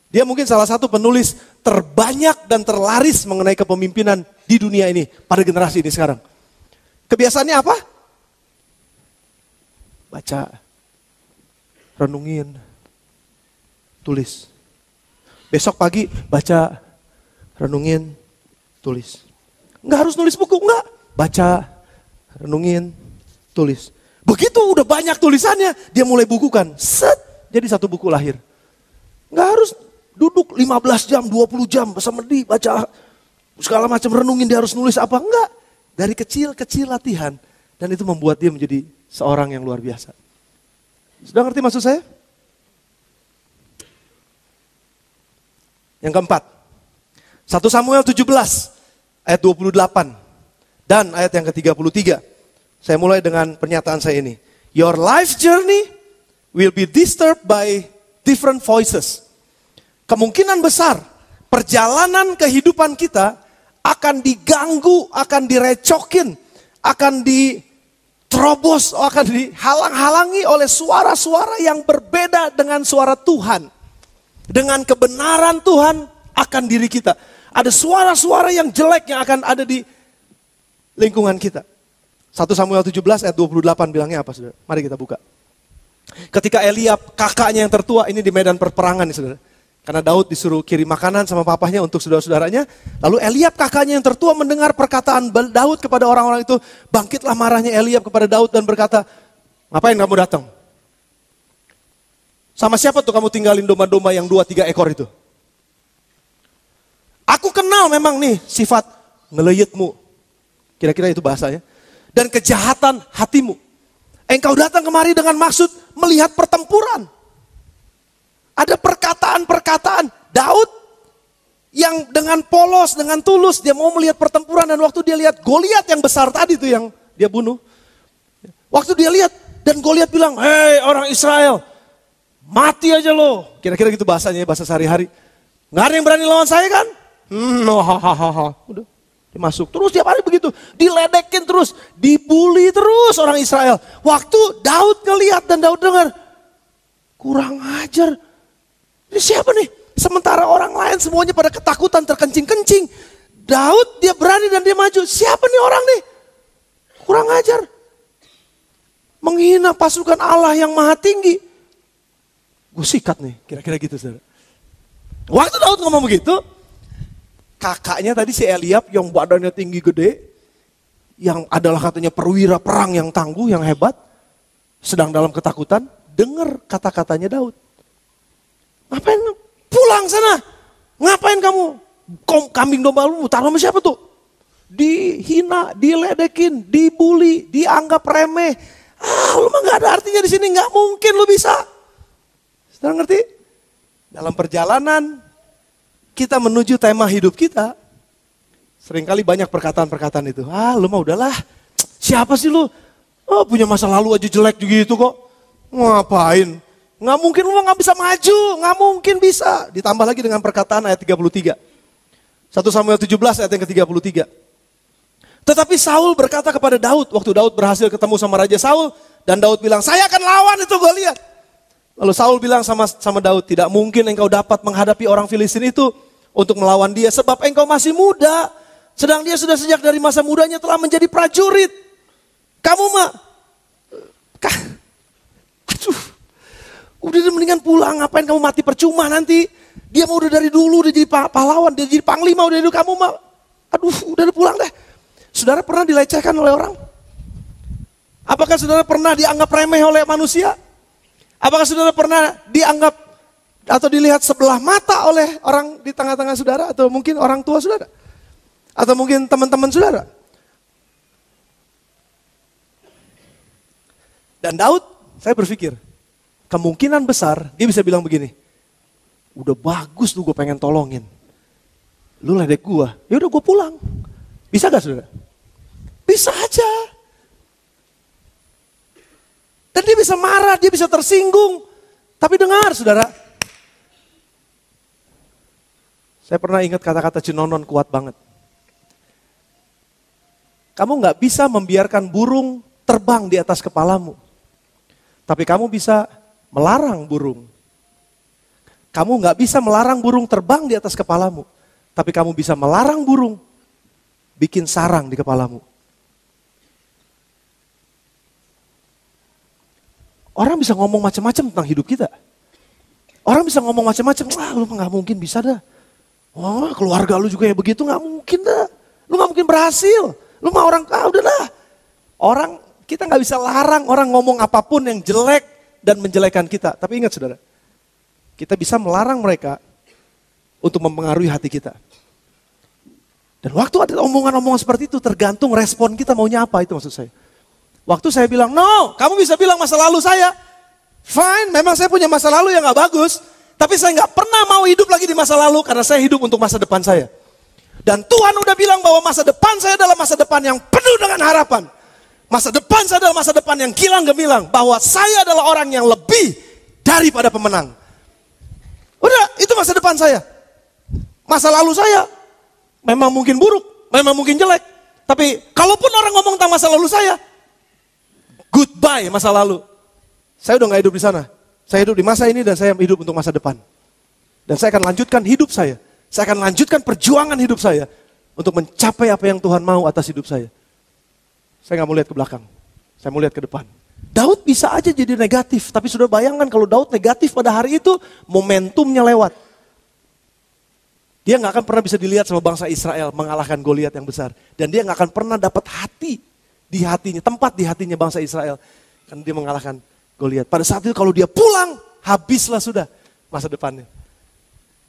dia mungkin salah satu penulis terbanyak dan terlaris mengenai kepemimpinan di dunia ini, pada generasi ini sekarang. Kebiasaannya apa? Baca, renungin, tulis. Besok pagi baca, renungin, tulis. Enggak harus nulis buku, enggak. Baca, renungin, tulis. Begitu udah banyak tulisannya, dia mulai bukukan. Set, jadi satu buku lahir. Enggak harus duduk 15 jam, 20 jam, bersama baca segala macam, renungin dia harus nulis apa. Enggak. Dari kecil-kecil latihan. Dan itu membuat dia menjadi seorang yang luar biasa. Sudah ngerti maksud saya? Yang keempat. 1 Samuel 17 ayat 28 dan ayat yang ke-33. Saya mulai dengan pernyataan saya ini. Your life journey will be disturbed by different voices. Kemungkinan besar perjalanan kehidupan kita akan diganggu, akan direcokin, akan diterobos, akan dihalang-halangi oleh suara-suara yang berbeda dengan suara Tuhan. Dengan kebenaran Tuhan akan diri kita. Ada suara-suara yang jelek yang akan ada di lingkungan kita. 1 Samuel 17 ayat 28 bilangnya apa, saudara? Mari kita buka. Ketika Eliab, kakaknya yang tertua, ini di medan perperangan nih, saudara. Karena Daud disuruh kirim makanan sama papahnya untuk saudara-saudaranya. Lalu Eliab, kakaknya yang tertua, mendengar perkataan Daud kepada orang-orang itu. Bangkitlah marahnya Eliab kepada Daud dan berkata, ngapain kamu datang? Sama siapa tuh kamu tinggalin domba-domba yang 2-3 ekor itu? Aku kenal memang nih sifat ngeleyetmu. Kira-kira itu bahasanya. Dan kejahatan hatimu. Engkau datang kemari dengan maksud melihat pertempuran. Ada perkataan-perkataan Daud yang dengan polos, dengan tulus dia mau melihat pertempuran. Dan waktu dia lihat Goliat yang besar tadi tuh yang dia bunuh. Waktu dia lihat dan Goliat bilang, hei orang Israel, mati aja lo. Kira-kira gitu bahasanya, bahasa sehari-hari. Nggak ada yang berani lawan saya kan? Udah. Dia masuk terus tiap hari begitu. Diledekin terus, dibully terus orang Israel. Waktu Daud ngelihat dan Daud dengar, kurang ajar. Ini siapa nih? Sementara orang lain semuanya pada ketakutan terkencing-kencing. Daud dia berani dan dia maju. Siapa nih orang nih? Kurang ajar. Menghina pasukan Allah yang maha tinggi. Gue sikat nih, kira-kira gitu saudara. Waktu Daud ngomong begitu, kakaknya tadi si Eliab yang badannya tinggi gede, yang adalah katanya perwira perang yang tangguh, yang hebat, sedang dalam ketakutan, dengar kata-katanya Daud. Ngapain? Pulang sana. Ngapain kamu? Kambing domba lu taruh sama siapa tuh? Dihina, diledekin, dibully, dianggap remeh. Lu mah gak ada artinya di sini, gak mungkin lu bisa. Sudah ngerti? Dalam perjalanan kita menuju tema hidup kita, seringkali banyak perkataan-perkataan itu. Lu mah udahlah, siapa sih lu? Oh, punya masa lalu aja jelek gitu kok. Ngapain? Nggak mungkin lu nggak bisa maju, nggak mungkin bisa. Ditambah lagi dengan perkataan ayat 33. 1 Samuel 17 ayat yang ke-33. Tetapi Saul berkata kepada Daud, waktu Daud berhasil ketemu sama Raja Saul, dan Daud bilang, saya akan lawan itu Goliat. Lalu Saul bilang sama Daud, tidak mungkin engkau dapat menghadapi orang Filistin itu untuk melawan dia, sebab engkau masih muda. Sedang dia sudah sejak dari masa mudanya telah menjadi prajurit. Kamu mah, udah mendingan pulang, ngapain kamu mati percuma nanti. Dia mau udah dari dulu, udah jadi pahlawan, dia jadi panglima, udah dulu kamu mah, udah pulang deh. Saudara pernah dilecehkan oleh orang? Apakah saudara pernah dianggap remeh oleh manusia? Apakah saudara pernah dianggap Atau dilihat sebelah mata oleh orang di tengah-tengah saudara, atau mungkin orang tua saudara. Atau mungkin teman-teman saudara. Dan Daud, saya berpikir, kemungkinan besar dia bisa bilang begini, udah bagus tuh gue pengen tolongin. Lu ledek gue, ya udah gue pulang. Bisa gak saudara? Bisa aja. Dan dia bisa marah, dia bisa tersinggung. Tapi dengar saudara, saya pernah ingat kata-kata Cinonon kuat banget. Kamu gak bisa membiarkan burung terbang di atas kepalamu. Tapi kamu bisa melarang burung. Kamu gak bisa melarang burung terbang di atas kepalamu. Tapi kamu bisa melarang burung bikin sarang di kepalamu. Orang bisa ngomong macam-macam tentang hidup kita. Orang bisa ngomong macam-macam, wah lu gak mungkin bisa dah. Wah keluarga lu juga ya begitu, gak mungkin dah. Lu gak mungkin berhasil. Lu mah orang, udahlah. Orang, kita gak bisa larang orang ngomong apapun yang jelek dan menjelekan kita. Tapi ingat saudara, kita bisa melarang mereka untuk mempengaruhi hati kita. Dan waktu ada omongan-omongan seperti itu, tergantung respon kita maunya apa, itu maksud saya. Waktu saya bilang, no, kamu bisa bilang masa lalu saya. Fine, memang saya punya masa lalu yang gak bagus. Tapi saya gak pernah mau hidup lagi di masa lalu karena saya hidup untuk masa depan saya. Dan Tuhan udah bilang bahwa masa depan saya adalah masa depan yang penuh dengan harapan. Masa depan saya adalah masa depan yang kilang gemilang. Bahwa saya adalah orang yang lebih daripada pemenang. Udah, itu masa depan saya. Masa lalu saya memang mungkin buruk, memang mungkin jelek. Tapi kalaupun orang ngomong tentang masa lalu saya, goodbye masa lalu. Saya udah gak hidup di sana. Saya hidup di masa ini dan saya hidup untuk masa depan. Dan saya akan lanjutkan hidup saya. Saya akan lanjutkan perjuangan hidup saya untuk mencapai apa yang Tuhan mau atas hidup saya. Saya gak mau lihat ke belakang. Saya mau lihat ke depan. Daud bisa aja jadi negatif. Tapi sudah bayangkan kalau Daud negatif pada hari itu, momentumnya lewat. Dia gak akan pernah bisa dilihat sama bangsa Israel mengalahkan Goliat yang besar. Dan dia gak akan pernah dapat hati di hatinya, tempat di hatinya bangsa Israel. Karena dia mengalahkan Goliat. Pada saat itu kalau dia pulang, habislah sudah masa depannya.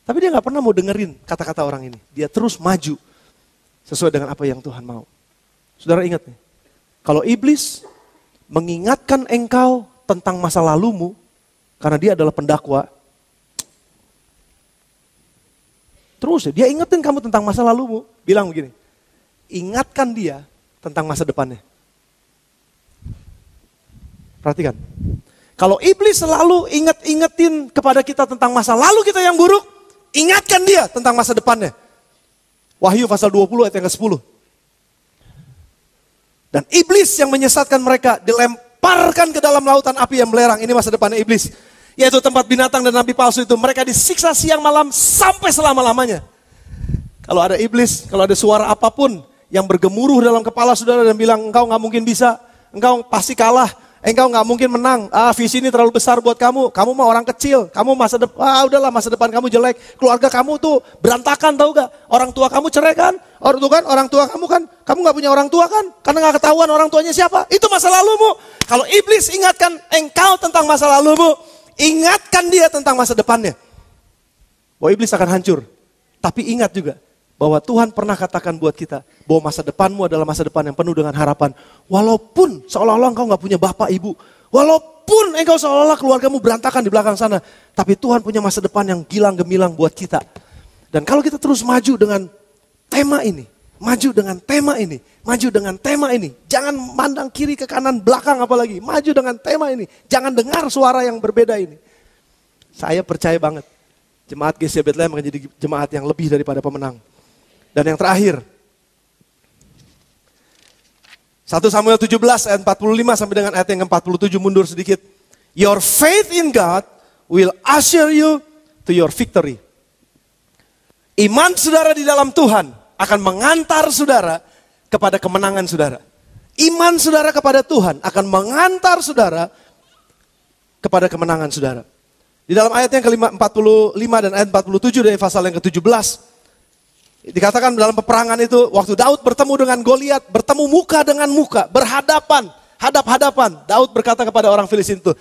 Tapi dia gak pernah mau dengerin kata-kata orang ini. Dia terus maju sesuai dengan apa yang Tuhan mau. Saudara ingat nih, kalau iblis mengingatkan engkau tentang masa lalumu, karena dia adalah pendakwa, terus ya, dia ingetin kamu tentang masa lalumu, bilang begini, ingatkan dia tentang masa depannya. Perhatikan, kalau iblis selalu ingetin kepada kita tentang masa lalu kita yang buruk, ingatkan dia tentang masa depannya. Wahyu pasal 20 ayat yang ke-10. Dan iblis yang menyesatkan mereka dilemparkan ke dalam lautan api yang belerang. Ini masa depannya iblis. Yaitu tempat binatang dan nabi palsu itu. Mereka disiksa siang malam sampai selama-lamanya. Kalau ada iblis, kalau ada suara apapun yang bergemuruh dalam kepala saudara dan bilang engkau gak mungkin bisa, engkau pasti kalah, engkau gak mungkin menang, visi ini terlalu besar buat kamu mah orang kecil, kamu udahlah masa depan kamu jelek, keluarga kamu tuh berantakan tahu gak, orang tua kamu cerai kan, orang tua kamu kan, kamu gak punya orang tua kan, karena gak ketahuan orang tuanya siapa, itu masa lalumu. Kalau iblis ingatkan engkau tentang masa lalumu, ingatkan dia tentang masa depannya. Bahwa iblis akan hancur, tapi ingat juga bahwa Tuhan pernah katakan buat kita bahwa masa depanmu adalah masa depan yang penuh dengan harapan. Walaupun seolah-olah engkau gak punya bapak ibu. Walaupun engkau seolah-olah keluargamu berantakan di belakang sana. Tapi Tuhan punya masa depan yang gilang gemilang buat kita. Dan kalau kita terus maju dengan tema ini. Maju dengan tema ini. Maju dengan tema ini. Jangan mandang kiri ke kanan belakang apalagi. Maju dengan tema ini. Jangan dengar suara yang berbeda ini. Saya percaya banget. Jemaat GC Bethlehem akan jadi jemaat yang lebih daripada pemenang. Dan yang terakhir, 1 Samuel 17 ayat 45 sampai dengan ayat yang ke-47 mundur sedikit. Your faith in God will usher you to your victory. Iman saudara di dalam Tuhan akan mengantar saudara kepada kemenangan saudara. Iman saudara kepada Tuhan akan mengantar saudara kepada kemenangan saudara. Di dalam ayat yang ke-45 dan ayat 47 dari pasal yang ke-17. Dikatakan dalam peperangan itu, waktu Daud bertemu dengan Goliat, bertemu muka dengan muka, berhadapan, hadap-hadapan. Daud berkata kepada orang Filistin itu,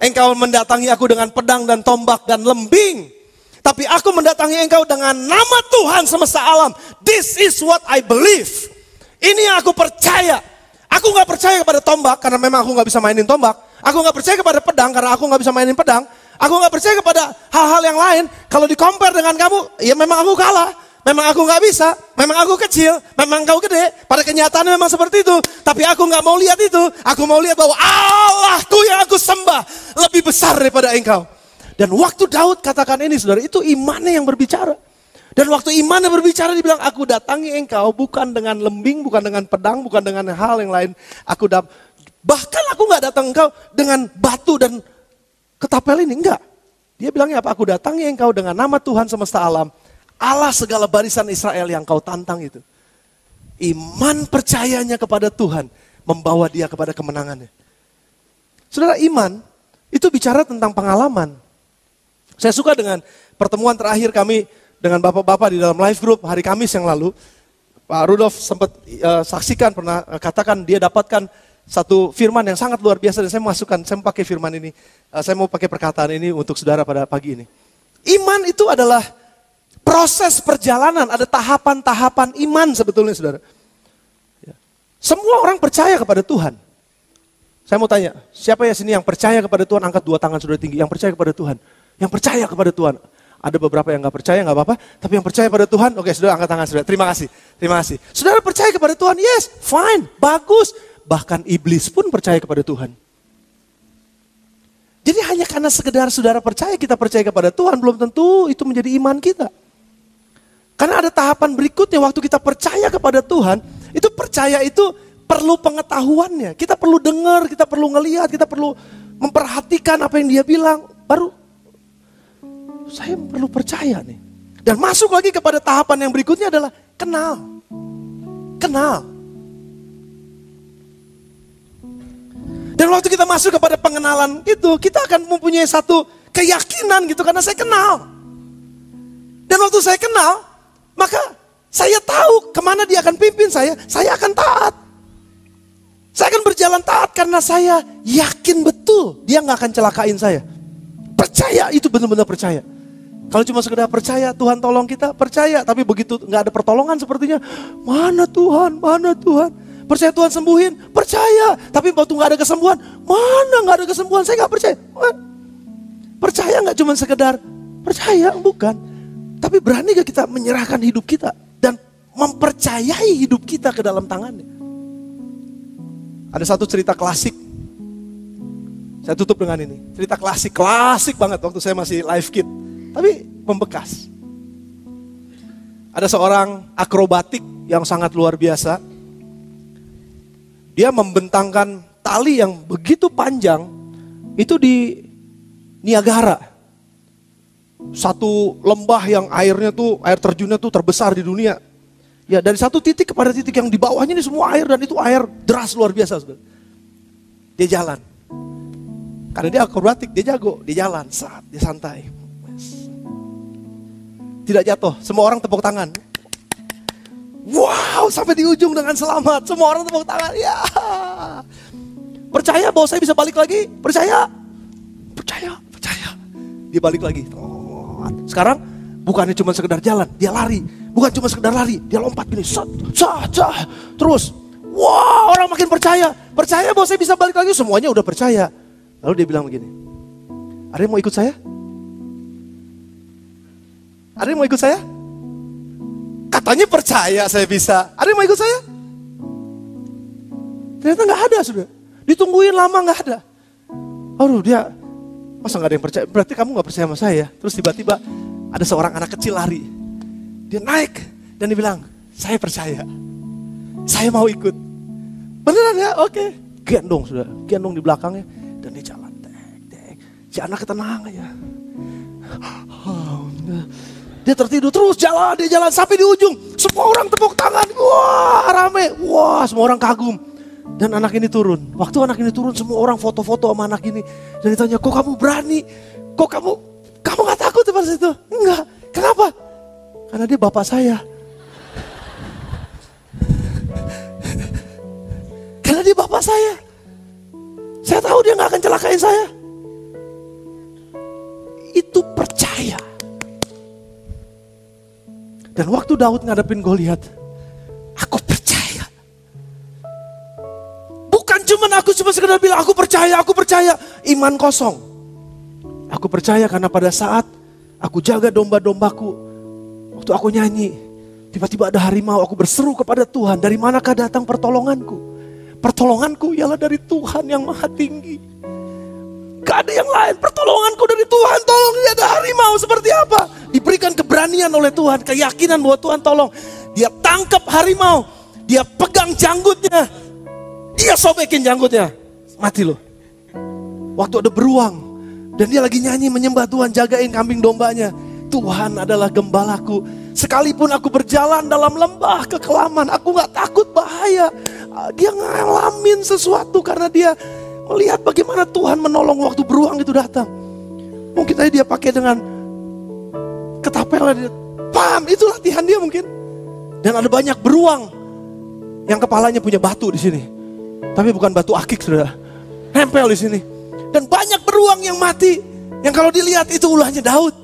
engkau mendatangi aku dengan pedang dan tombak dan lembing. Tapi aku mendatangi engkau dengan nama Tuhan semesta alam. This is what I believe. Ini yang aku percaya. Aku gak percaya kepada tombak karena memang aku gak bisa mainin tombak. Aku gak percaya kepada pedang karena aku gak bisa mainin pedang. Aku gak percaya kepada hal-hal yang lain. Kalau di-compare dengan kamu, ya memang aku kalah. Memang aku gak bisa. Memang aku kecil. Memang kau gede. Pada kenyataannya memang seperti itu. Tapi aku gak mau lihat itu. Aku mau lihat bahwa Allahku yang aku sembah lebih besar daripada engkau. Dan waktu Daud katakan ini saudara, itu imannya yang berbicara. Dan waktu imannya berbicara dibilang, aku datangi engkau bukan dengan lembing, bukan dengan pedang, bukan dengan hal yang lain. Bahkan aku gak datang engkau dengan batu dan ketapel ini, enggak. Dia bilangnya apa? Aku datangi engkau dengan nama Tuhan semesta alam. Allah segala barisan Israel yang kau tantang itu. Iman percayanya kepada Tuhan membawa dia kepada kemenangannya. Saudara, iman itu bicara tentang pengalaman. Saya suka dengan pertemuan terakhir kami dengan bapak-bapak di dalam live group hari Kamis yang lalu. Pak Rudolf sempat saksikan, pernah katakan dia dapatkan satu firman yang sangat luar biasa. Dan saya mau pakai firman ini. Saya mau pakai perkataan ini untuk saudara pada pagi ini. Iman itu adalah proses perjalanan, ada tahapan-tahapan iman sebetulnya saudara. Semua orang percaya kepada Tuhan. Saya mau tanya, siapa ya sini yang percaya kepada Tuhan? Angkat 2 tangan saudara tinggi, yang percaya kepada Tuhan. Yang percaya kepada Tuhan. Ada beberapa yang gak percaya, gak apa-apa. Tapi yang percaya pada Tuhan, oke saudara angkat tangan saudara. Terima kasih, terima kasih. Saudara percaya kepada Tuhan, yes, fine, bagus. Bahkan iblis pun percaya kepada Tuhan. Jadi hanya karena sekedar saudara percaya, kita percaya kepada Tuhan, belum tentu itu menjadi iman kita. Karena ada tahapan berikutnya, waktu kita percaya kepada Tuhan, itu percaya itu perlu pengetahuannya. Kita perlu dengar, kita perlu ngelihat, kita perlu memperhatikan apa yang dia bilang. Baru saya perlu percaya nih. Dan masuk lagi kepada tahapan yang berikutnya adalah kenal. Kenal. Dan waktu kita masuk kepada pengenalan itu, kita akan mempunyai satu keyakinan gitu karena saya kenal. Dan waktu saya kenal, maka saya tahu kemana dia akan pimpin saya akan taat. Saya akan berjalan taat karena saya yakin betul dia gak akan celakain saya. Percaya, itu benar-benar percaya. Kalau cuma sekedar percaya, Tuhan tolong kita, percaya. Tapi begitu gak ada pertolongan sepertinya, mana Tuhan, mana Tuhan. Percaya Tuhan sembuhin, percaya. Tapi waktu gak ada kesembuhan, mana gak ada kesembuhan, saya gak percaya. Percaya gak cuma sekedar percaya, bukan. Tapi berani gak kita menyerahkan hidup kita dan mempercayai hidup kita ke dalam tangannya. Ada satu cerita klasik. Saya tutup dengan ini. Cerita klasik banget waktu saya masih live kid. Tapi membekas. Ada seorang akrobatik yang sangat luar biasa. Dia membentangkan tali yang begitu panjang. Itu di Niagara. Satu lembah yang air terjunnya tuh terbesar di dunia. Ya, dari satu titik kepada titik yang di bawahnya ini semua air, dan itu air deras luar biasa. Dia jalan. Karena dia akrobatik, dia jago, dia jalan, dia santai. Tidak jatuh, semua orang tepuk tangan. Wow, sampai di ujung dengan selamat, semua orang tepuk tangan. Ya. Percaya bahwa saya bisa balik lagi? Percaya. Dia balik lagi. Sekarang bukannya cuma sekedar jalan, dia lari. Bukan cuma sekedar lari, dia lompat gini, terus. Wah, orang makin percaya bahwa saya bisa balik lagi, semuanya udah percaya. Lalu dia bilang begini, ada yang mau ikut saya? Ada yang mau ikut saya? Katanya percaya saya bisa. Ada yang mau ikut saya? Ternyata gak ada sudah. Ditungguin lama gak ada. Aduh, dia masa gak ada yang percaya? Berarti kamu gak percaya sama saya. Terus tiba-tiba ada seorang anak kecil lari. Dia naik dan dia bilang, saya percaya. Saya mau ikut. Beneran ya? Oke. Gendong sudah. Gendong di belakangnya. Dan dia jalan. Si anak tenang aja. Dia tertidur terus dia jalan sampai di ujung. Semua orang tepuk tangan. Wah, rame. Wah, semua orang kagum. Dan anak ini turun. Waktu anak ini turun, semua orang foto-foto sama anak ini. Dan ditanya, kok kamu berani? Kok kamu gak takut di pas itu? Enggak. Kenapa? Karena dia bapak saya. Karena dia bapak saya. Saya tahu dia gak akan celakain saya. itu percaya. Dan waktu Daud ngadepin Goliat, aku percaya. Bukan aku cuma sekedar bilang aku percaya. Iman kosong. Aku percaya karena pada saat aku jaga domba-dombaku, waktu aku nyanyi, tiba-tiba ada harimau, aku berseru kepada Tuhan, dari manakah datang pertolonganku? Pertolonganku ialah dari Tuhan yang maha tinggi. Gak ada yang lain, pertolonganku dari Tuhan. Tolong, dia ada harimau seperti apa? Diberikan keberanian oleh Tuhan, keyakinan bahwa Tuhan tolong. Dia tangkap harimau, dia pegang janggutnya, dia sobekin janggutnya, mati loh. Waktu ada beruang, dan dia lagi nyanyi menyembah Tuhan, jagain kambing dombanya. Tuhan adalah gembalaku. Sekalipun aku berjalan dalam lembah kekelaman, aku gak takut bahaya. Dia ngalamin sesuatu karena dia melihat bagaimana Tuhan menolong waktu beruang itu datang. Mungkin tadi dia pakai dengan ketapelan, pam, itu latihan dia mungkin. Dan ada banyak beruang yang kepalanya punya batu di sini, tapi bukan batu akik, saudara, nempel di sini. Dan banyak beruang yang mati, yang kalau dilihat itu ulahnya Daud.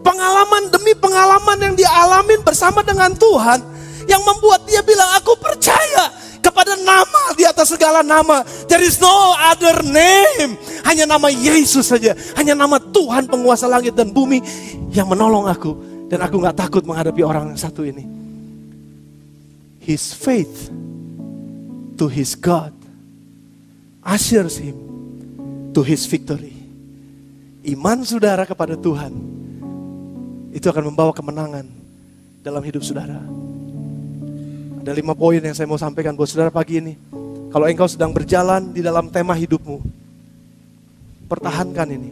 Pengalaman demi pengalaman yang dia alamin bersama dengan Tuhan, yang membuat dia bilang, aku percaya kepada nama di atas segala nama. There is no other name. Hanya nama Yesus saja. Hanya nama Tuhan penguasa langit dan bumi yang menolong aku. Dan aku gak takut menghadapi orang yang satu ini. His faith to his God ushers him to his victory. Iman saudara kepada Tuhan itu akan membawa kemenangan dalam hidup saudara. Ada 5 poin yang saya mau sampaikan buat saudara pagi ini. Kalau engkau sedang berjalan di dalam tema hidupmu, pertahankan ini.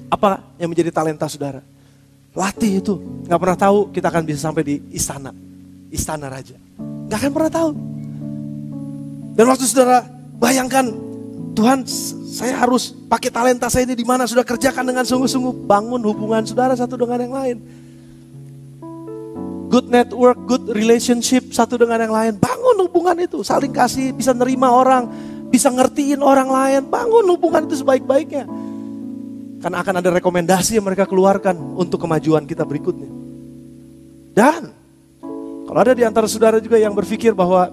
Apa yang menjadi talenta saudara? Latih itu. Gak pernah tahu kita akan bisa sampai di istana raja. Gak akan pernah tahu. Dan waktu saudara bayangkan, Tuhan, saya harus pakai talenta saya ini di mana? Sudah kerjakan dengan sungguh-sungguh. Bangun hubungan saudara satu dengan yang lain. Good network, good relationship satu dengan yang lain. Bangun hubungan itu, saling kasih, bisa nerima orang, bisa ngertiin orang lain. Bangun hubungan itu sebaik-baiknya. Karena akan ada rekomendasi yang mereka keluarkan untuk kemajuan kita berikutnya. Dan kalau ada di antara saudara juga yang berpikir bahwa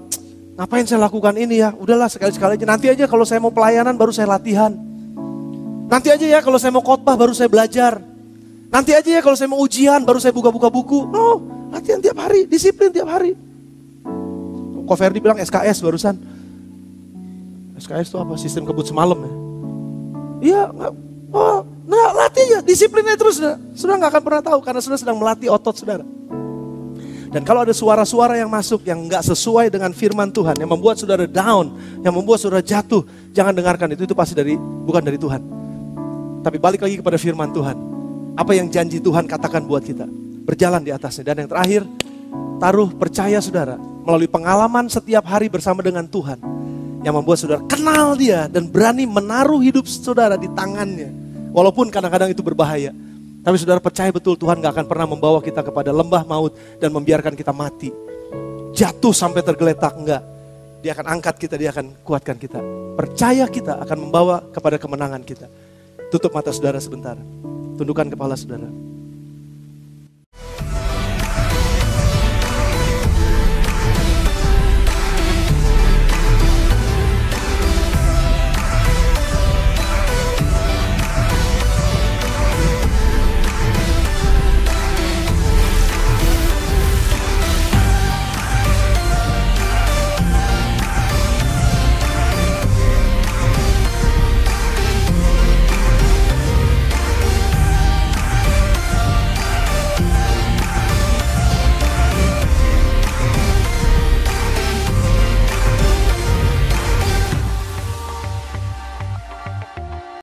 ngapain saya lakukan ini ya? Udahlah sekali-sekali aja. Nanti aja kalau saya mau pelayanan baru saya latihan. Nanti aja ya kalau saya mau khotbah baru saya belajar. Nanti aja ya kalau saya mau ujian baru saya buka-buka buku. No, latihan tiap hari, disiplin tiap hari. Ko Ferdi bilang SKS barusan. SKS itu apa? Sistem kebut semalam ya? Iya, latih aja, disiplinnya terus. Saudara gak akan pernah tahu karena saudara sedang melatih otot saudara. Dan kalau ada suara-suara yang masuk yang gak sesuai dengan firman Tuhan, yang membuat saudara down, yang membuat saudara jatuh, jangan dengarkan itu pasti bukan dari Tuhan. Tapi balik lagi kepada firman Tuhan. Apa yang janji Tuhan katakan buat kita. Berjalan di atasnya. Dan yang terakhir, taruh percaya saudara melalui pengalaman setiap hari bersama dengan Tuhan. Yang membuat saudara kenal dia dan berani menaruh hidup saudara di tangannya. Walaupun kadang-kadang itu berbahaya. Tapi saudara percaya betul Tuhan gak akan pernah membawa kita kepada lembah maut dan membiarkan kita mati. Jatuh sampai tergeletak, enggak. Dia akan angkat kita, dia akan kuatkan kita. Percaya kita akan membawa kepada kemenangan kita. Tutup mata saudara sebentar. Tundukkan kepala saudara.